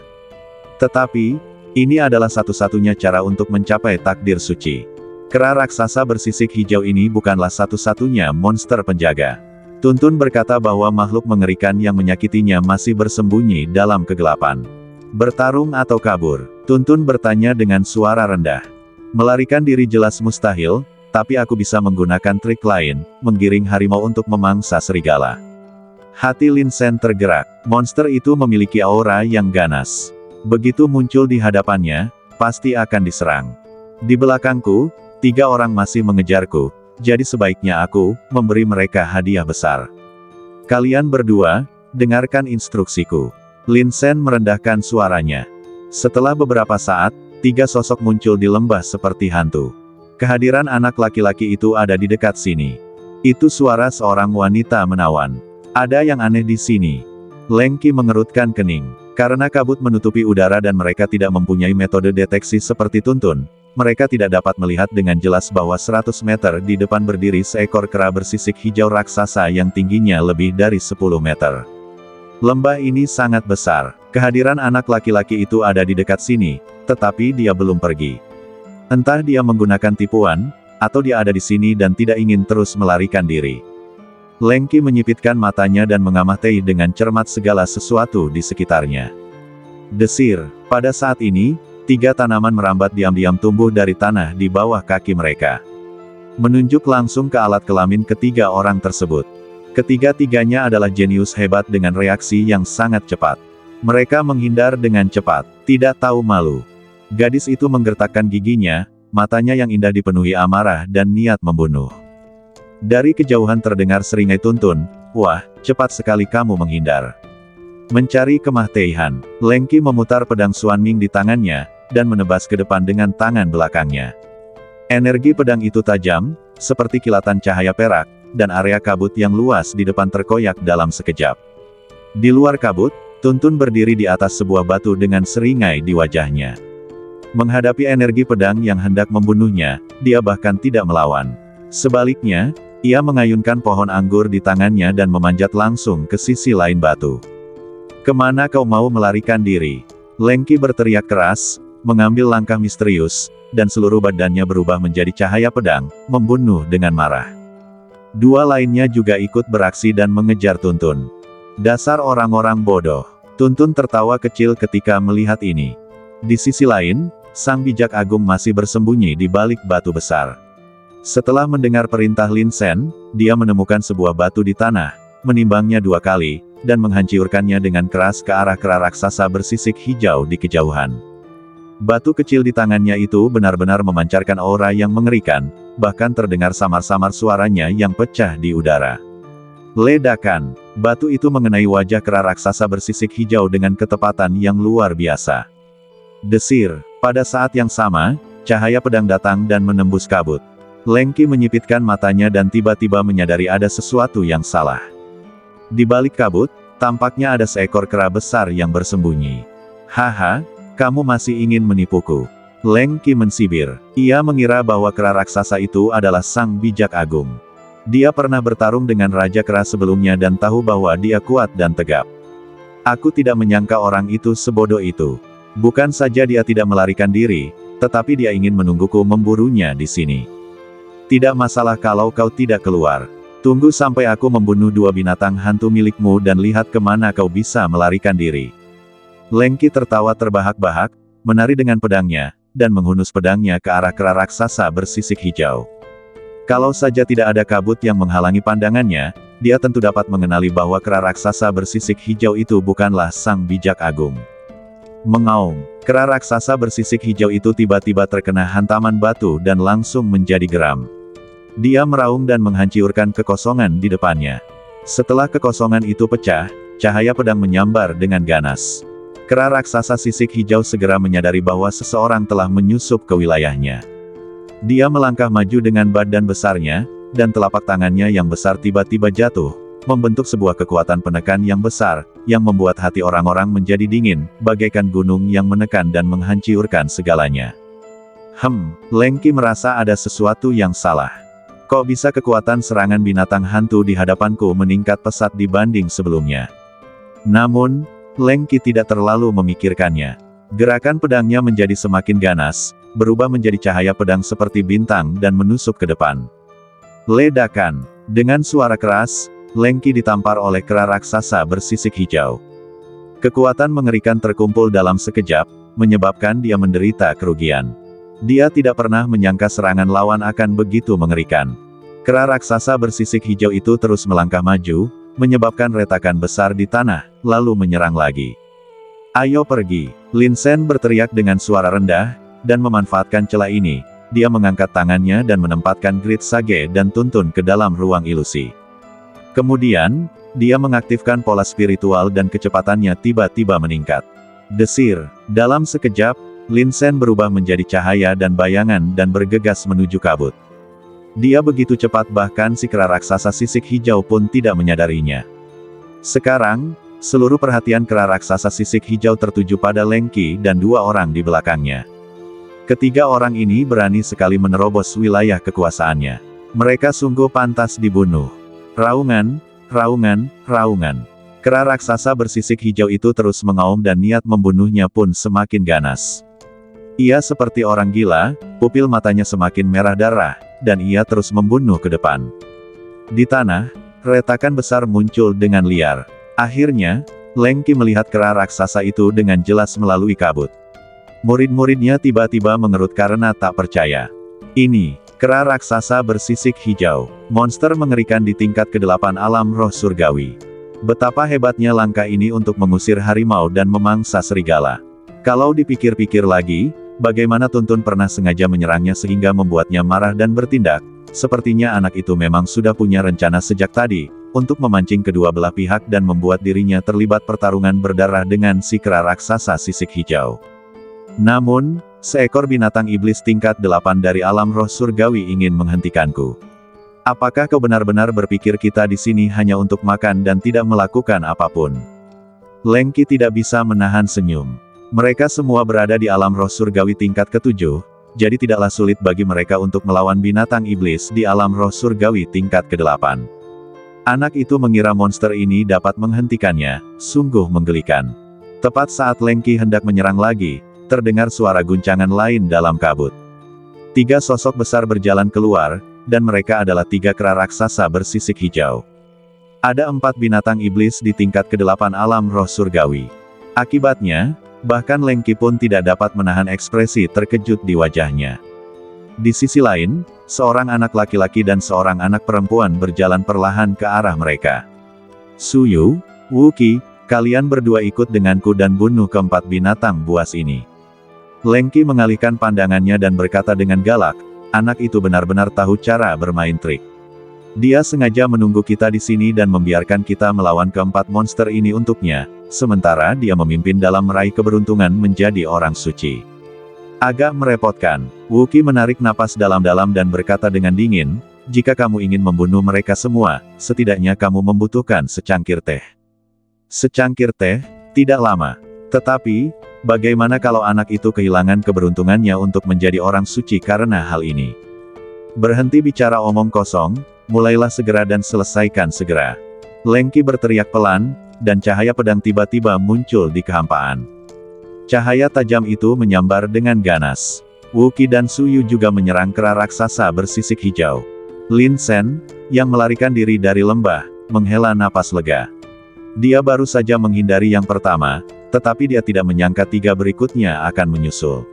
Tetapi, Ini adalah satu-satunya cara untuk mencapai takdir suci. Kera raksasa bersisik hijau ini bukanlah satu-satunya monster penjaga. Tuntun berkata bahwa makhluk mengerikan yang menyakitinya masih bersembunyi dalam kegelapan. Bertarung atau kabur? Tuntun bertanya dengan suara rendah. Melarikan diri jelas mustahil, tapi aku bisa menggunakan trik lain, menggiring harimau untuk memangsa serigala. Hati Lin Shen tergerak. Monster itu memiliki aura yang ganas. Begitu muncul di hadapannya, pasti akan diserang. Di belakangku, 3 orang masih mengejarku, jadi sebaiknya aku memberi mereka hadiah besar. Kalian berdua, dengarkan instruksiku. Lin Shen merendahkan suaranya. Setelah beberapa saat, 3 sosok muncul di lembah seperti hantu. Kehadiran anak laki-laki itu ada di dekat sini. Itu suara seorang wanita menawan. Ada yang aneh di sini. Leng Qi mengerutkan kening. Karena kabut menutupi udara dan mereka tidak mempunyai metode deteksi seperti Tuntun, mereka tidak dapat melihat dengan jelas bahwa 100 meter di depan berdiri seekor kera bersisik hijau raksasa yang tingginya lebih dari 10 meter. Lembah ini sangat besar. Kehadiran anak laki-laki itu ada di dekat sini, tetapi dia belum pergi. Entah dia menggunakan tipuan, atau dia ada di sini dan tidak ingin terus melarikan diri. Leng Qi menyipitkan matanya dan mengamati dengan cermat segala sesuatu di sekitarnya. Desir. Pada saat ini, 3 tanaman merambat diam-diam tumbuh dari tanah di bawah kaki mereka. Menunjuk langsung ke alat kelamin ketiga orang tersebut. Ketiga-tiganya adalah jenius hebat dengan reaksi yang sangat cepat. Mereka menghindar dengan cepat, tidak tahu malu. Gadis itu menggertakkan giginya, matanya yang indah dipenuhi amarah dan niat membunuh. Dari kejauhan terdengar seringai Tuntun, "Wah, cepat sekali kamu menghindar." Mencari kemah-teihan, Leng Qi memutar pedang Xuanming di tangannya, dan menebas ke depan dengan tangan belakangnya. Energi pedang itu tajam, seperti kilatan cahaya perak, dan area kabut yang luas di depan terkoyak dalam sekejap. Di luar kabut, Tuntun berdiri di atas sebuah batu dengan seringai di wajahnya. Menghadapi energi pedang yang hendak membunuhnya, dia bahkan tidak melawan. Sebaliknya, ia mengayunkan pohon anggur di tangannya dan memanjat langsung ke sisi lain batu. "Kemana kau mau melarikan diri?" Leng Qi berteriak keras, mengambil langkah misterius, dan seluruh badannya berubah menjadi cahaya pedang, membunuh dengan marah. 2 lainnya juga ikut beraksi dan mengejar Tuntun. "Dasar orang-orang bodoh." Tuntun tertawa kecil ketika melihat ini. Di sisi lain, Sang Bijak Agung masih bersembunyi di balik batu besar. Setelah mendengar perintah Lin Shen, dia menemukan sebuah batu di tanah, menimbangnya 2 kali, dan menghancurkannya dengan keras ke arah kera raksasa bersisik hijau di kejauhan. Batu kecil di tangannya itu benar-benar memancarkan aura yang mengerikan, bahkan terdengar samar-samar suaranya yang pecah di udara. Ledakan. Batu itu mengenai wajah kera raksasa bersisik hijau dengan ketepatan yang luar biasa. Desir. Pada saat yang sama, cahaya pedang datang dan menembus kabut. Leng Qi menyipitkan matanya dan tiba-tiba menyadari ada sesuatu yang salah. Di balik kabut, tampaknya ada seekor kera besar yang bersembunyi. "Haha, kamu masih ingin menipuku?" Leng Qi mensibir. Ia mengira bahwa kera raksasa itu adalah Sang Bijak Agung. Dia pernah bertarung dengan Raja Kera sebelumnya dan tahu bahwa dia kuat dan tegap. "Aku tidak menyangka orang itu sebodoh itu. Bukan saja dia tidak melarikan diri, tetapi dia ingin menungguku memburunya di sini. Tidak masalah kalau kau tidak keluar. Tunggu sampai aku membunuh 2 binatang hantu milikmu dan lihat kemana kau bisa melarikan diri." Leng Qi tertawa terbahak-bahak, menari dengan pedangnya, dan menghunus pedangnya ke arah kera raksasa bersisik hijau. Kalau saja tidak ada kabut yang menghalangi pandangannya, dia tentu dapat mengenali bahwa kera raksasa bersisik hijau itu bukanlah Sang Bijak Agung. Mengaum, kera raksasa bersisik hijau itu tiba-tiba terkena hantaman batu dan langsung menjadi geram. Dia meraung dan menghancurkan kekosongan di depannya. Setelah kekosongan itu pecah, cahaya pedang menyambar dengan ganas. Kera raksasa sisik hijau segera menyadari bahwa seseorang telah menyusup ke wilayahnya. Dia melangkah maju dengan badan besarnya, dan telapak tangannya yang besar tiba-tiba jatuh, membentuk sebuah kekuatan penekan yang besar, yang membuat hati orang-orang menjadi dingin, bagaikan gunung yang menekan dan menghancurkan segalanya. Leng Qi merasa ada sesuatu yang salah. Kok bisa kekuatan serangan binatang hantu di hadapanku meningkat pesat dibanding sebelumnya? Namun, Leng Qi tidak terlalu memikirkannya. Gerakan pedangnya menjadi semakin ganas, berubah menjadi cahaya pedang seperti bintang dan menusuk ke depan. Ledakan. Dengan suara keras, Lengki ditampar oleh kera raksasa bersisik hijau. Kekuatan mengerikan terkumpul dalam sekejap, menyebabkan dia menderita kerugian. Dia tidak pernah menyangka serangan lawan akan begitu mengerikan. Kera raksasa bersisik hijau itu terus melangkah maju, menyebabkan retakan besar di tanah, lalu menyerang lagi. "Ayo pergi!" Lin Sen berteriak dengan suara rendah, dan memanfaatkan celah ini, dia mengangkat tangannya dan menempatkan Grid Sage dan Tuntun ke dalam ruang ilusi. Kemudian, dia mengaktifkan pola spiritual dan kecepatannya tiba-tiba meningkat. Desir. Dalam sekejap, Lin Sen berubah menjadi cahaya dan bayangan dan bergegas menuju kabut. Dia begitu cepat bahkan si kera raksasa sisik hijau pun tidak menyadarinya. Sekarang, seluruh perhatian kera raksasa sisik hijau tertuju pada Lengki dan dua orang di belakangnya. Ketiga orang ini berani sekali menerobos wilayah kekuasaannya. Mereka sungguh pantas dibunuh. Raungan, raungan, raungan. Kera raksasa bersisik hijau itu terus mengaum dan niat membunuhnya pun semakin ganas. Ia seperti orang gila, pupil matanya semakin merah darah, dan ia terus membunuh ke depan. Di tanah, retakan besar muncul dengan liar. Akhirnya, Lengki melihat kera raksasa itu dengan jelas melalui kabut. Murid-muridnya tiba-tiba mengerut karena tak percaya. Ini, kera raksasa bersisik hijau, monster mengerikan di tingkat ke-8 alam roh surgawi. Betapa hebatnya langkah ini untuk mengusir harimau dan memangsa serigala. Kalau dipikir-pikir lagi, bagaimana Tuntun pernah sengaja menyerangnya sehingga membuatnya marah dan bertindak? Sepertinya anak itu memang sudah punya rencana sejak tadi, untuk memancing kedua belah pihak dan membuat dirinya terlibat pertarungan berdarah dengan si kera raksasa sisik hijau. Namun, seekor binatang iblis tingkat 8 dari alam roh surgawi ingin menghentikanku. Apakah kau benar-benar berpikir kita di sini hanya untuk makan dan tidak melakukan apapun? Lengki tidak bisa menahan senyum. Mereka semua berada di alam roh surgawi tingkat ke-7, jadi tidaklah sulit bagi mereka untuk melawan binatang iblis di alam roh surgawi tingkat ke-8. Anak itu mengira monster ini dapat menghentikannya, sungguh menggelikan. Tepat saat Lengki hendak menyerang lagi, terdengar suara guncangan lain dalam kabut. Tiga sosok besar berjalan keluar, dan mereka adalah tiga kera raksasa bersisik hijau. Ada 4 binatang iblis di tingkat ke-8 alam roh surgawi. Akibatnya, bahkan Lengki pun tidak dapat menahan ekspresi terkejut di wajahnya. Di sisi lain, seorang anak laki-laki dan seorang anak perempuan berjalan perlahan ke arah mereka. "Suyu, Wuki, kalian berdua ikut denganku dan bunuh keempat binatang buas ini." Lengki mengalihkan pandangannya dan berkata dengan galak, anak itu benar-benar tahu cara bermain trik. Dia sengaja menunggu kita di sini dan membiarkan kita melawan keempat monster ini untuknya, sementara dia memimpin dalam meraih keberuntungan menjadi orang suci. Agak merepotkan. Wuki menarik napas dalam-dalam dan berkata dengan dingin, jika kamu ingin membunuh mereka semua, setidaknya kamu membutuhkan secangkir teh. Secangkir teh, tidak lama. Tetapi, bagaimana kalau anak itu kehilangan keberuntungannya untuk menjadi orang suci karena hal ini? Berhenti bicara omong kosong, mulailah segera dan selesaikan segera. Lengki berteriak pelan, dan cahaya pedang tiba-tiba muncul di kehampaan. Cahaya tajam itu menyambar dengan ganas. Wuki dan Suyu juga menyerang kera raksasa bersisik hijau. Lin Sen, yang melarikan diri dari lembah, menghela napas lega. Dia baru saja menghindari yang pertama, tetapi dia tidak menyangka 3 berikutnya akan menyusul.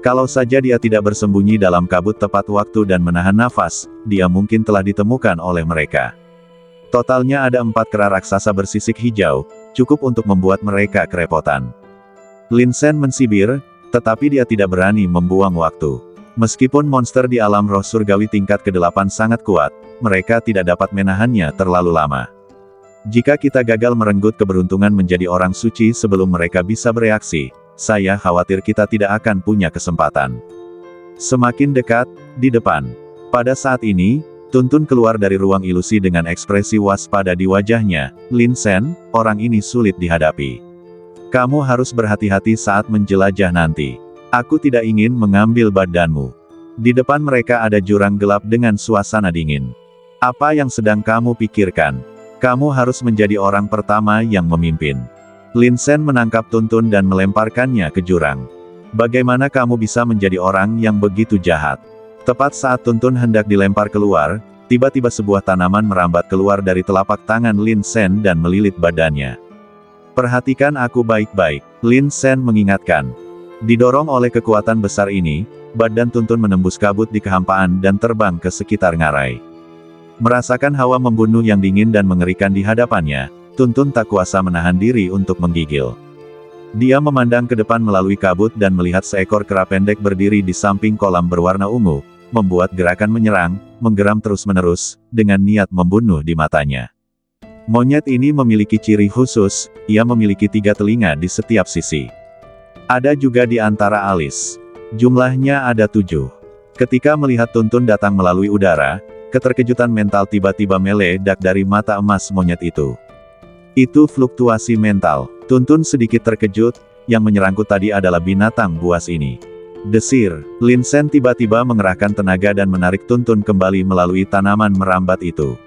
Kalau saja dia tidak bersembunyi dalam kabut tepat waktu dan menahan nafas, dia mungkin telah ditemukan oleh mereka. Totalnya ada 4 kera raksasa bersisik hijau, cukup untuk membuat mereka kerepotan. Lin Sen mensibir, tetapi dia tidak berani membuang waktu. Meskipun monster di alam roh surgawi tingkat ke-8 sangat kuat, mereka tidak dapat menahannya terlalu lama. Jika kita gagal merenggut keberuntungan menjadi orang suci sebelum mereka bisa bereaksi, saya khawatir kita tidak akan punya kesempatan. Semakin dekat, di depan. Pada saat ini, Tuntun keluar dari ruang ilusi dengan ekspresi waspada di wajahnya. Lin Sen, orang ini sulit dihadapi. Kamu harus berhati-hati saat menjelajah nanti. Aku tidak ingin mengambil badanmu. Di depan mereka ada jurang gelap dengan suasana dingin. Apa yang sedang kamu pikirkan? Kamu harus menjadi orang pertama yang memimpin. Lin Sen menangkap Tuntun dan melemparkannya ke jurang. Bagaimana kamu bisa menjadi orang yang begitu jahat? Tepat saat Tuntun hendak dilempar keluar, tiba-tiba sebuah tanaman merambat keluar dari telapak tangan Lin Sen dan melilit badannya. Perhatikan aku baik-baik, Lin Sen mengingatkan. Didorong oleh kekuatan besar ini, badan Tuntun menembus kabut di kehampaan dan terbang ke sekitar ngarai. Merasakan hawa membunuh yang dingin dan mengerikan di hadapannya, Tuntun tak kuasa menahan diri untuk menggigil. Dia memandang ke depan melalui kabut dan melihat seekor kera pendek berdiri di samping kolam berwarna ungu, membuat gerakan menyerang, menggeram terus-menerus, dengan niat membunuh di matanya. Monyet ini memiliki ciri khusus, ia memiliki 3 telinga di setiap sisi. Ada juga di antara alis. Jumlahnya ada 7. Ketika melihat Tuntun datang melalui udara, keterkejutan mental tiba-tiba meledak dari mata emas monyet itu. Itu fluktuasi mental. Tuntun sedikit terkejut, yang menyerangku tadi adalah binatang buas ini. Desir, Lin Sen tiba-tiba mengerahkan tenaga dan menarik Tuntun kembali melalui tanaman merambat itu.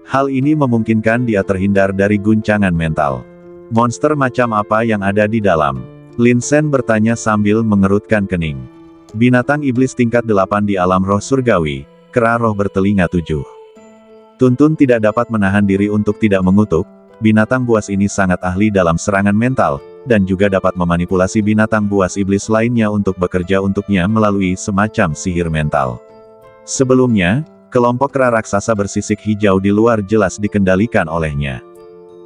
Hal ini memungkinkan dia terhindar dari guncangan mental. Monster macam apa yang ada di dalam? Lin Sen bertanya sambil mengerutkan kening. Binatang iblis tingkat 8 di alam roh surgawi, kera roh bertelinga 7. Tuntun tidak dapat menahan diri untuk tidak mengutuk. Binatang buas ini sangat ahli dalam serangan mental, dan juga dapat memanipulasi binatang buas iblis lainnya untuk bekerja untuknya melalui semacam sihir mental. Sebelumnya, kelompok kera raksasa bersisik hijau di luar jelas dikendalikan olehnya.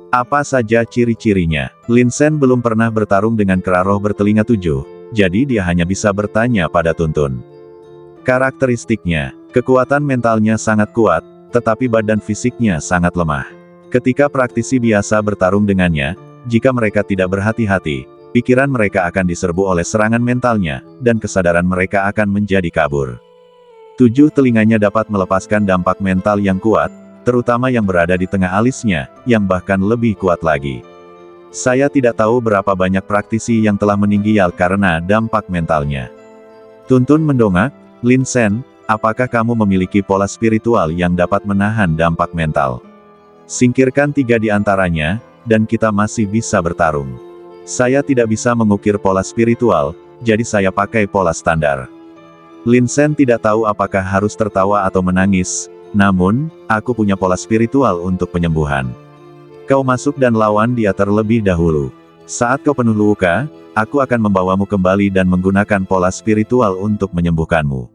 Apa saja ciri-cirinya? Lin Sen belum pernah bertarung dengan kera roh bertelinga 7, jadi dia hanya bisa bertanya pada Tuntun. Karakteristiknya, kekuatan mentalnya sangat kuat, tetapi badan fisiknya sangat lemah. Ketika praktisi biasa bertarung dengannya, jika mereka tidak berhati-hati, pikiran mereka akan diserbu oleh serangan mentalnya, dan kesadaran mereka akan menjadi kabur. 7 telinganya dapat melepaskan dampak mental yang kuat, terutama yang berada di tengah alisnya, yang bahkan lebih kuat lagi. Saya tidak tahu berapa banyak praktisi yang telah meninggal karena dampak mentalnya. Tuntun mendongak, Lin Sen, apakah kamu memiliki pola spiritual yang dapat menahan dampak mental? Singkirkan 3 di antaranya, dan kita masih bisa bertarung. Saya tidak bisa mengukir pola spiritual, jadi saya pakai pola standar. Lin Sen tidak tahu apakah harus tertawa atau menangis, namun, aku punya pola spiritual untuk penyembuhan. Kau masuk dan lawan dia terlebih dahulu. Saat kau penuh luka, aku akan membawamu kembali dan menggunakan pola spiritual untuk menyembuhkanmu.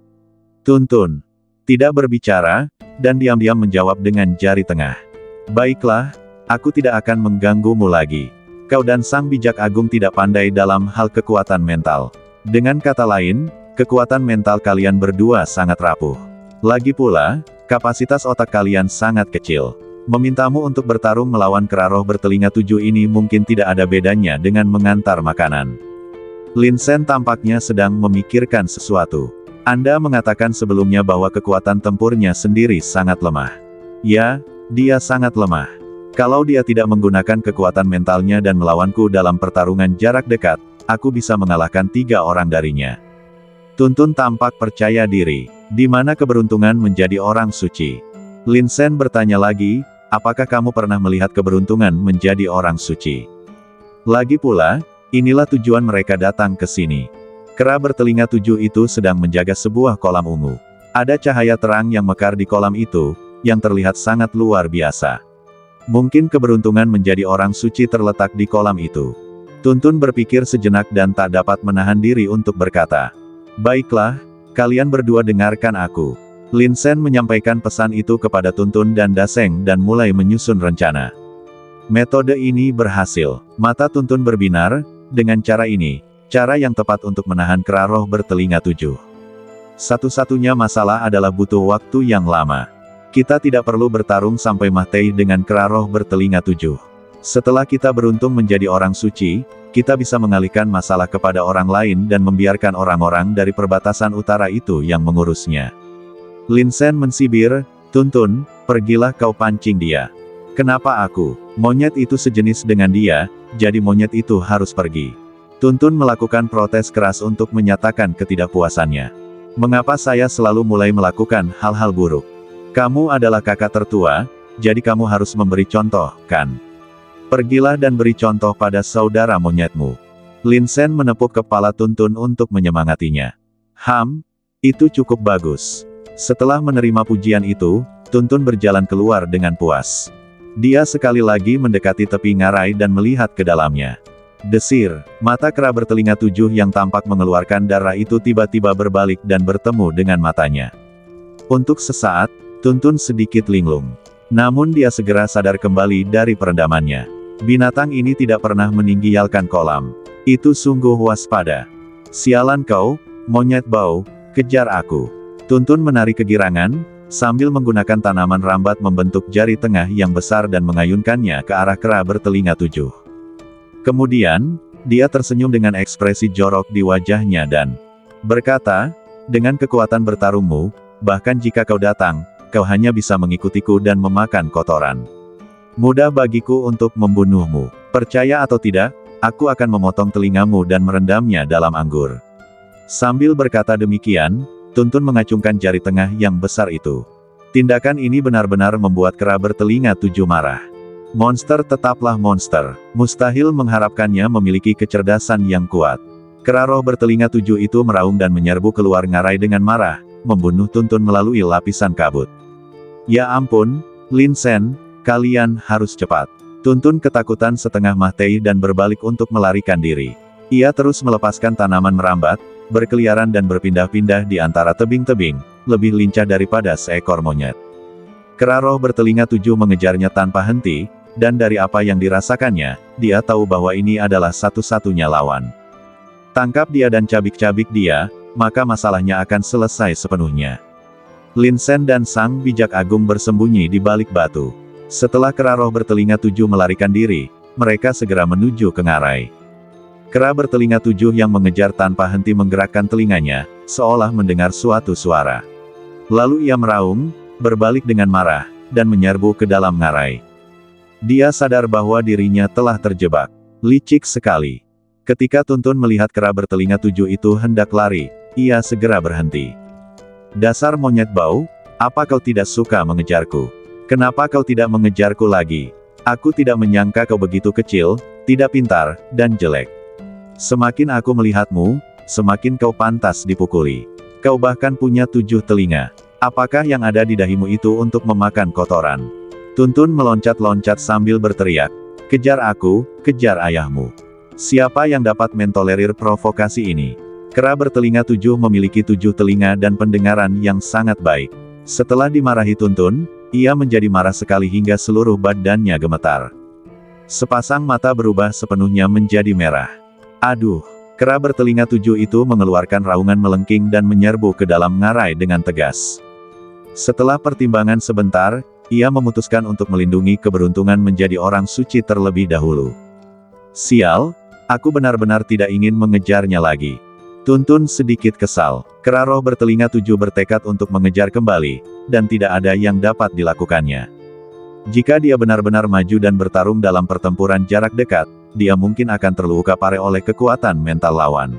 Tuntun tidak berbicara, dan diam-diam menjawab dengan jari tengah. Baiklah, aku tidak akan mengganggumu lagi. Kau dan Sang Bijak Agung tidak pandai dalam hal kekuatan mental. Dengan kata lain, kekuatan mental kalian berdua sangat rapuh. Lagi pula, kapasitas otak kalian sangat kecil. Memintamu untuk bertarung melawan kera roh bertelinga 7 ini mungkin tidak ada bedanya dengan mengantar makanan. Lin Sen tampaknya sedang memikirkan sesuatu. Anda mengatakan sebelumnya bahwa kekuatan tempurnya sendiri sangat lemah. Ya, dia sangat lemah. Kalau dia tidak menggunakan kekuatan mentalnya dan melawanku dalam pertarungan jarak dekat, aku bisa mengalahkan 3 orang darinya. Tuntun tampak percaya diri. Di mana keberuntungan menjadi orang suci? Lin Sen bertanya lagi, apakah kamu pernah melihat keberuntungan menjadi orang suci? Lagi pula, inilah tujuan mereka datang ke sini. Kera bertelinga 7 itu sedang menjaga sebuah kolam ungu. Ada cahaya terang yang mekar di kolam itu, yang terlihat sangat luar biasa. Mungkin keberuntungan menjadi orang suci terletak di kolam itu. Tuntun berpikir sejenak dan tak dapat menahan diri untuk berkata, baiklah, kalian berdua dengarkan aku. Lin Sen menyampaikan pesan itu kepada Tuntun dan Daseng dan mulai menyusun rencana. Metode ini berhasil. Mata Tuntun berbinar, dengan cara ini, cara yang tepat untuk menahan kera roh bertelinga 7. Satu-satunya masalah adalah butuh waktu yang lama. Kita tidak perlu bertarung sampai mati dengan kera roh bertelinga 7. Setelah kita beruntung menjadi orang suci, kita bisa mengalihkan masalah kepada orang lain dan membiarkan orang-orang dari perbatasan utara itu yang mengurusnya. Lin Sen mensibir, Tuntun, pergilah kau pancing dia. Kenapa aku? Monyet itu sejenis dengan dia, jadi monyet itu harus pergi. Tuntun melakukan protes keras untuk menyatakan ketidakpuasannya. Mengapa saya selalu mulai melakukan hal-hal buruk? Kamu adalah kakak tertua, jadi kamu harus memberi contoh, kan? Pergilah dan beri contoh pada saudara monyetmu. Lin Sen menepuk kepala Tuntun untuk menyemangatinya. Itu cukup bagus. Setelah menerima pujian itu, Tuntun berjalan keluar dengan puas. Dia sekali lagi mendekati tepi ngarai dan melihat ke dalamnya. Desir, mata kera bertelinga 7 yang tampak mengeluarkan darah itu tiba-tiba berbalik dan bertemu dengan matanya. Untuk sesaat, Tuntun sedikit linglung. Namun dia segera sadar kembali dari perendamannya. Binatang ini tidak pernah meninggalkan kolam. Itu sungguh waspada. Sialan kau, monyet bau, kejar aku. Tuntun menarik kegirangan, sambil menggunakan tanaman rambat membentuk jari tengah yang besar dan mengayunkannya ke arah kera bertelinga 7. Kemudian, dia tersenyum dengan ekspresi jorok di wajahnya dan berkata, dengan kekuatan bertarungmu, bahkan jika kau datang, kau hanya bisa mengikutiku dan memakan kotoran. Mudah bagiku untuk membunuhmu. Percaya atau tidak, aku akan memotong telingamu dan merendamnya dalam anggur. Sambil berkata demikian, Tuntun mengacungkan jari tengah yang besar itu. Tindakan ini benar-benar membuat kera bertelinga 7 marah. Monster tetaplah monster. Mustahil mengharapkannya memiliki kecerdasan yang kuat. Kera roh bertelinga 7 itu meraung dan menyerbu keluar ngarai dengan marah, membunuh Tuntun melalui lapisan kabut. Ya ampun, Lin Sen, kalian harus cepat. Tuntun ketakutan setengah mati dan berbalik untuk melarikan diri. Ia terus melepaskan tanaman merambat, berkeliaran dan berpindah-pindah di antara tebing-tebing, lebih lincah daripada seekor monyet. Kera roh bertelinga 7 mengejarnya tanpa henti, dan dari apa yang dirasakannya, dia tahu bahwa ini adalah satu-satunya lawan. Tangkap dia dan cabik-cabik dia, maka masalahnya akan selesai sepenuhnya. Lin Sen dan Sang Bijak Agung bersembunyi di balik batu. Setelah kera roh bertelinga 7 melarikan diri, mereka segera menuju ke ngarai. Kera bertelinga 7 yang mengejar tanpa henti menggerakkan telinganya, seolah mendengar suatu suara. Lalu ia meraung, berbalik dengan marah, dan menyerbu ke dalam ngarai. Dia sadar bahwa dirinya telah terjebak. Licik sekali. Ketika Tuntun melihat kera bertelinga 7 itu hendak lari, ia segera berhenti. Dasar monyet bau, apa kau tidak suka mengejarku? Kenapa kau tidak mengejarku lagi? Aku tidak menyangka kau begitu kecil, tidak pintar, dan jelek. Semakin aku melihatmu, semakin kau pantas dipukuli. Kau bahkan punya 7 telinga. Apakah yang ada di dahimu itu untuk memakan kotoran? Tuntun meloncat-loncat sambil berteriak, kejar aku, kejar ayahmu. Siapa yang dapat mentolerir provokasi ini? Kera bertelinga 7 memiliki 7 telinga dan pendengaran yang sangat baik. Setelah dimarahi Tuntun, ia menjadi marah sekali hingga seluruh badannya gemetar. Sepasang mata berubah sepenuhnya menjadi merah. Aduh, kera bertelinga 7 itu mengeluarkan raungan melengking dan menyerbu ke dalam ngarai dengan tegas. Setelah pertimbangan sebentar, ia memutuskan untuk melindungi keberuntungan menjadi orang suci terlebih dahulu. Sial, aku benar-benar tidak ingin mengejarnya lagi. Tuntun sedikit kesal. Kera roh bertelinga 7 bertekad untuk mengejar kembali, dan tidak ada yang dapat dilakukannya. Jika dia benar-benar maju dan bertarung dalam pertempuran jarak dekat, dia mungkin akan terluka parah oleh kekuatan mental lawan.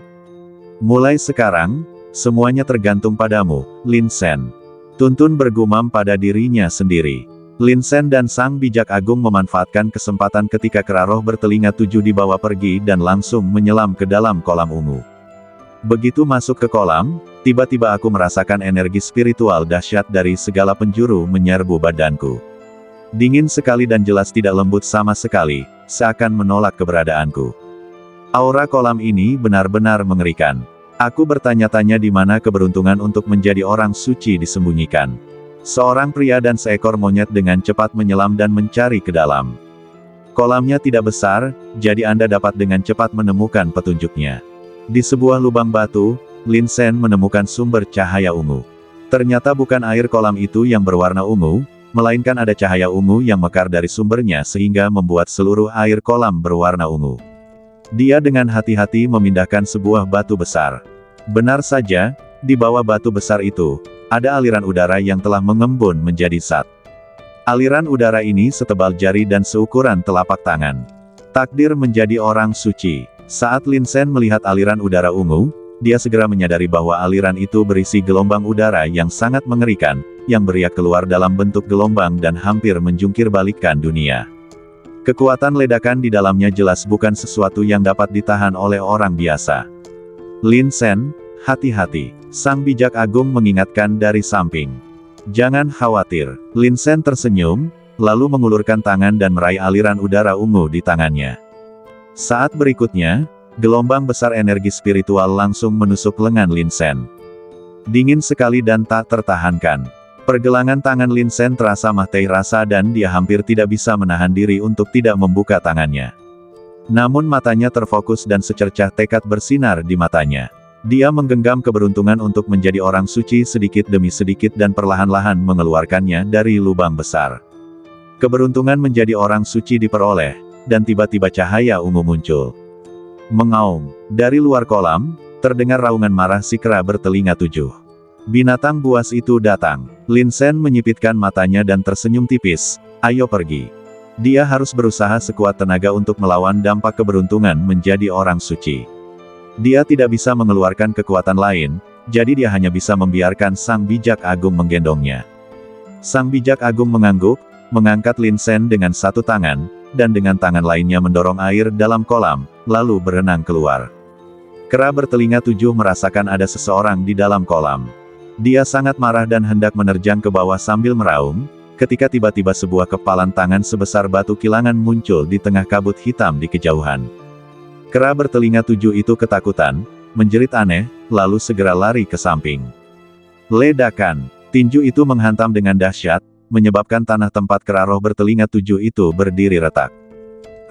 Mulai sekarang, semuanya tergantung padamu, Lin Sen. Tuntun bergumam pada dirinya sendiri. Lin Sen dan Sang Bijak Agung memanfaatkan kesempatan ketika kera roh bertelinga 7 dibawa pergi dan langsung menyelam ke dalam kolam ungu. Begitu masuk ke kolam, tiba-tiba aku merasakan energi spiritual dahsyat dari segala penjuru menyerbu badanku. Dingin sekali dan jelas tidak lembut sama sekali, seakan menolak keberadaanku. Aura kolam ini benar-benar mengerikan. Aku bertanya-tanya di mana keberuntungan untuk menjadi orang suci disembunyikan. Seorang pria dan seekor monyet dengan cepat menyelam dan mencari ke dalam. Kolamnya tidak besar, jadi Anda dapat dengan cepat menemukan petunjuknya. Di sebuah lubang batu, Lin Sen menemukan sumber cahaya ungu. Ternyata bukan air kolam itu yang berwarna ungu, melainkan ada cahaya ungu yang mekar dari sumbernya sehingga membuat seluruh air kolam berwarna ungu. Dia dengan hati-hati memindahkan sebuah batu besar. Benar saja, di bawah batu besar itu, ada aliran udara yang telah mengembun menjadi zat. Aliran udara ini setebal jari dan seukuran telapak tangan. Takdir menjadi orang suci. Saat Lin Sen melihat aliran udara ungu, dia segera menyadari bahwa aliran itu berisi gelombang udara yang sangat mengerikan, yang beriak keluar dalam bentuk gelombang dan hampir menjungkir balikkan dunia. Kekuatan ledakan di dalamnya jelas bukan sesuatu yang dapat ditahan oleh orang biasa. Lin Sen, hati-hati, Sang Bijak Agung mengingatkan dari samping. Jangan khawatir. Lin Sen tersenyum, lalu mengulurkan tangan dan meraih aliran udara ungu di tangannya. Saat berikutnya, gelombang besar energi spiritual langsung menusuk lengan Lin Sen. Dingin sekali dan tak tertahankan. Pergelangan tangan Lin Sen terasa mati rasa dan dia hampir tidak bisa menahan diri untuk tidak membuka tangannya. Namun matanya terfokus dan secercah tekad bersinar di matanya. Dia menggenggam keberuntungan untuk menjadi orang suci sedikit demi sedikit dan perlahan-lahan mengeluarkannya dari lubang besar. Keberuntungan menjadi orang suci diperoleh, dan tiba-tiba cahaya ungu muncul. Mengaum, dari luar kolam, terdengar raungan marah si kera bertelinga 7. Binatang buas itu datang. Lin Sen menyipitkan matanya dan tersenyum tipis. Ayo pergi. Dia harus berusaha sekuat tenaga untuk melawan dampak keberuntungan menjadi orang suci. Dia tidak bisa mengeluarkan kekuatan lain, jadi dia hanya bisa membiarkan Sang Bijak Agung menggendongnya. Sang Bijak Agung mengangguk, mengangkat Lin Sen dengan satu tangan, dan dengan tangan lainnya mendorong air dalam kolam, lalu berenang keluar. Kera bertelinga 7 merasakan ada seseorang di dalam kolam. Dia sangat marah dan hendak menerjang ke bawah sambil meraung, ketika tiba-tiba sebuah kepalan tangan sebesar batu kilangan muncul di tengah kabut hitam di kejauhan. Kera bertelinga 7 itu ketakutan, menjerit aneh, lalu segera lari ke samping. Ledakan! Tinju itu menghantam dengan dahsyat, menyebabkan tanah tempat kera roh bertelinga 7 itu berdiri retak.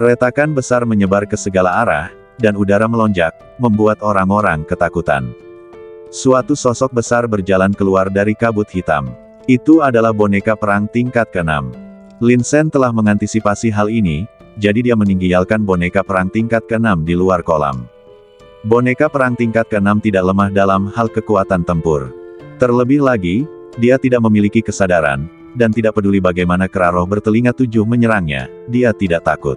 Retakan besar menyebar ke segala arah, dan udara melonjak, membuat orang-orang ketakutan. Suatu sosok besar berjalan keluar dari kabut hitam. Itu adalah boneka perang tingkat ke-6. Lin Sen telah mengantisipasi hal ini, jadi dia meninggalkan boneka perang tingkat ke-6 di luar kolam. Boneka perang tingkat ke-6 tidak lemah dalam hal kekuatan tempur. Terlebih lagi, dia tidak memiliki kesadaran, dan tidak peduli bagaimana kera roh bertelinga 7 menyerangnya, dia tidak takut.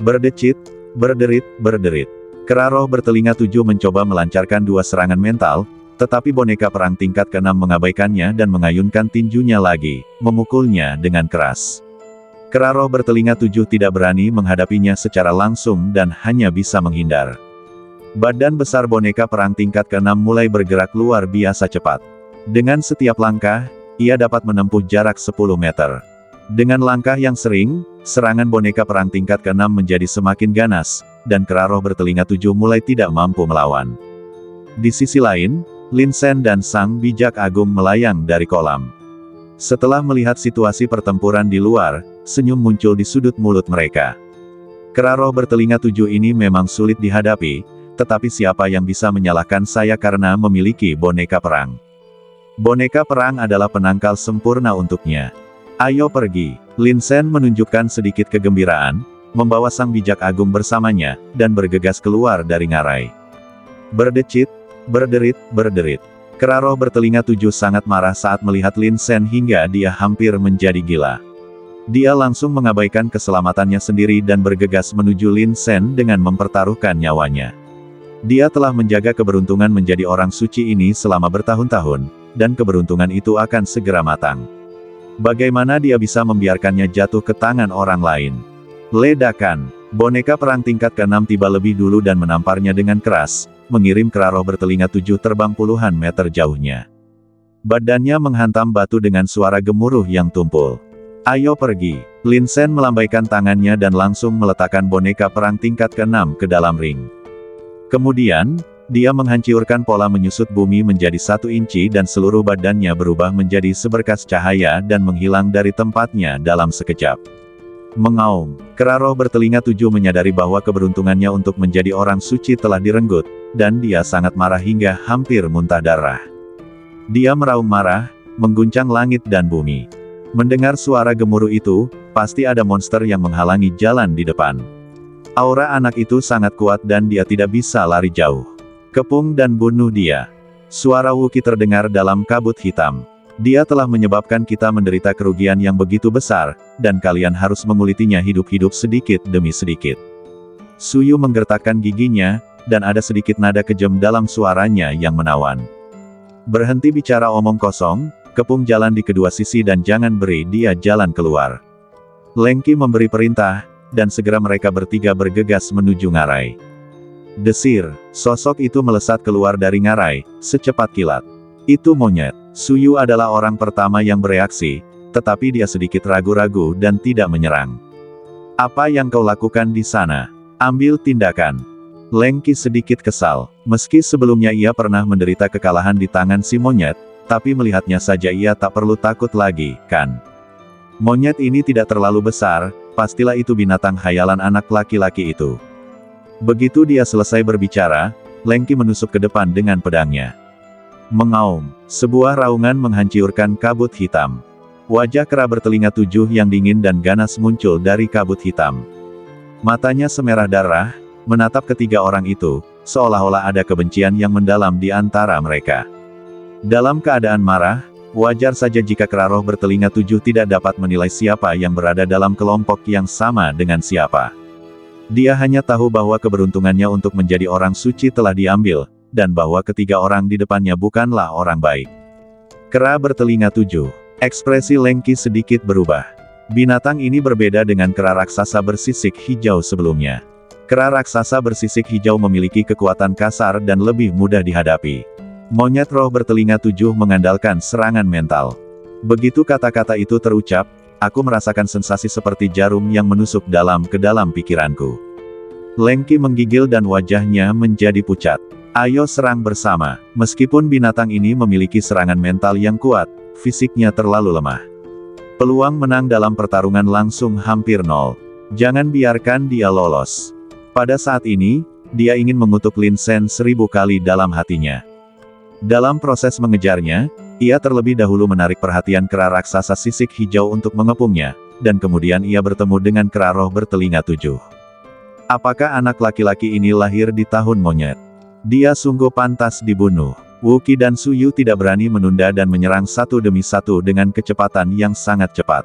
Berdecit, berderit, berderit. Kera roh bertelinga 7 mencoba melancarkan 2 serangan mental, tetapi boneka perang tingkat ke-6 mengabaikannya dan mengayunkan tinjunya lagi, memukulnya dengan keras. Kera roh bertelinga 7 tidak berani menghadapinya secara langsung dan hanya bisa menghindar. Badan besar boneka perang tingkat ke-6 mulai bergerak luar biasa cepat. Dengan setiap langkah, ia dapat menempuh jarak 10 meter. Dengan langkah yang sering, serangan boneka perang tingkat ke-6 menjadi semakin ganas, dan kera roh bertelinga 7 mulai tidak mampu melawan. Di sisi lain, Lin Sen dan Sang Bijak Agung melayang dari kolam. Setelah melihat situasi pertempuran di luar, senyum muncul di sudut mulut mereka. Kera roh bertelinga 7 ini memang sulit dihadapi, tetapi siapa yang bisa menyalahkan saya karena memiliki boneka perang? Boneka perang adalah penangkal sempurna untuknya. Ayo pergi. Lin Sen menunjukkan sedikit kegembiraan, membawa Sang Bijak Agung bersamanya, dan bergegas keluar dari ngarai. Berdecit, berderit, berderit. Kera roh bertelinga 7 sangat marah saat melihat Lin Sen hingga dia hampir menjadi gila. Dia langsung mengabaikan keselamatannya sendiri dan bergegas menuju Lin Sen dengan mempertaruhkan nyawanya. Dia telah menjaga keberuntungan menjadi orang suci ini selama bertahun-tahun, dan keberuntungan itu akan segera matang. Bagaimana dia bisa membiarkannya jatuh ke tangan orang lain? Ledakan! Boneka perang tingkat ke-6 tiba lebih dulu dan menamparnya dengan keras, mengirim kera roh bertelinga 7 terbang puluhan meter jauhnya. Badannya menghantam batu dengan suara gemuruh yang tumpul. Ayo pergi! Lin Sen melambaikan tangannya dan langsung meletakkan boneka perang tingkat ke-6 ke dalam ring. Kemudian, dia menghancurkan pola menyusut bumi menjadi 1 inci dan seluruh badannya berubah menjadi seberkas cahaya dan menghilang dari tempatnya dalam sekejap. Mengaum, kera roh bertelinga 7 menyadari bahwa keberuntungannya untuk menjadi orang suci telah direnggut, dan dia sangat marah hingga hampir muntah darah. Dia meraung marah, mengguncang langit dan bumi. Mendengar suara gemuruh itu, pasti ada monster yang menghalangi jalan di depan. Aura anak itu sangat kuat dan dia tidak bisa lari jauh. Kepung dan bunuh dia. Suara Wuki terdengar dalam kabut hitam. Dia telah menyebabkan kita menderita kerugian yang begitu besar, dan kalian harus mengulitinya hidup-hidup sedikit demi sedikit. Suyu menggertakkan giginya, dan ada sedikit nada kejam dalam suaranya yang menawan. Berhenti bicara omong kosong, kepung jalan di kedua sisi dan jangan beri dia jalan keluar. Lengki memberi perintah, dan segera mereka bertiga bergegas menuju ngarai. Desir, sosok itu melesat keluar dari ngarai, secepat kilat. Itu monyet. Suyu adalah orang pertama yang bereaksi, tetapi dia sedikit ragu-ragu dan tidak menyerang. Apa yang kau lakukan di sana? Ambil tindakan. Leng Qi sedikit kesal. Meski sebelumnya ia pernah menderita kekalahan di tangan si monyet, tapi melihatnya saja ia tak perlu takut lagi, kan? Monyet ini tidak terlalu besar, pastilah itu binatang khayalan anak laki-laki itu. Begitu dia selesai berbicara, Leng Qi menusuk ke depan dengan pedangnya. Mengaum, sebuah raungan menghancurkan kabut hitam. Wajah kera bertelinga 7 yang dingin dan ganas muncul dari kabut hitam. Matanya semerah darah, menatap ketiga orang itu, seolah-olah ada kebencian yang mendalam di antara mereka. Dalam keadaan marah, wajar saja jika kera roh bertelinga 7 tidak dapat menilai siapa yang berada dalam kelompok yang sama dengan siapa. Dia hanya tahu bahwa keberuntungannya untuk menjadi orang suci telah diambil, dan bahwa ketiga orang di depannya bukanlah orang baik. Kera bertelinga 7. Ekspresi Leng Qi sedikit berubah. Binatang ini berbeda dengan kera raksasa bersisik hijau sebelumnya. Kera raksasa bersisik hijau memiliki kekuatan kasar dan lebih mudah dihadapi. Monyet roh bertelinga 7 mengandalkan serangan mental. Begitu kata-kata itu terucap, aku merasakan sensasi seperti jarum yang menusuk dalam ke dalam pikiranku. Leng Qi menggigil dan wajahnya menjadi pucat. Ayo serang bersama. Meskipun binatang ini memiliki serangan mental yang kuat, fisiknya terlalu lemah. Peluang menang dalam pertarungan langsung hampir nol. Jangan biarkan dia lolos. Pada saat ini, dia ingin mengutuk Lin Shen 1000 kali dalam hatinya. Dalam proses mengejarnya, ia terlebih dahulu menarik perhatian kera raksasa sisik hijau untuk mengepungnya, dan kemudian ia bertemu dengan kera roh bertelinga 7. Apakah anak laki-laki ini lahir di tahun monyet? Dia sungguh pantas dibunuh. Wu Qi dan Suyu tidak berani menunda dan menyerang satu demi satu dengan kecepatan yang sangat cepat.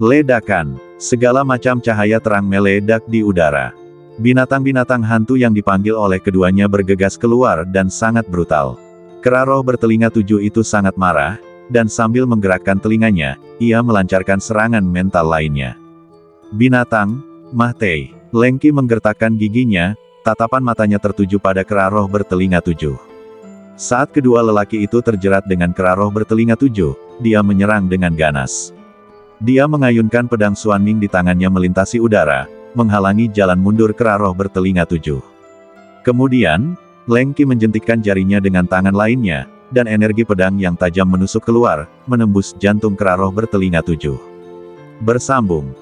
Ledakan. Segala macam cahaya terang meledak di udara. Binatang-binatang hantu yang dipanggil oleh keduanya bergegas keluar dan sangat brutal. Kera roh bertelinga 7 itu sangat marah, dan sambil menggerakkan telinganya, ia melancarkan serangan mental lainnya. Binatang, Mahtei. Leng Qi menggertakkan giginya, tatapan matanya tertuju pada kera roh bertelinga 7. Saat kedua lelaki itu terjerat dengan kera roh bertelinga 7, dia menyerang dengan ganas. Dia mengayunkan pedang Xuanming di tangannya melintasi udara, menghalangi jalan mundur kera roh bertelinga 7. Kemudian, Leng Qi menjentikkan jarinya dengan tangan lainnya, dan energi pedang yang tajam menusuk keluar, menembus jantung kera roh bertelinga 7. Bersambung.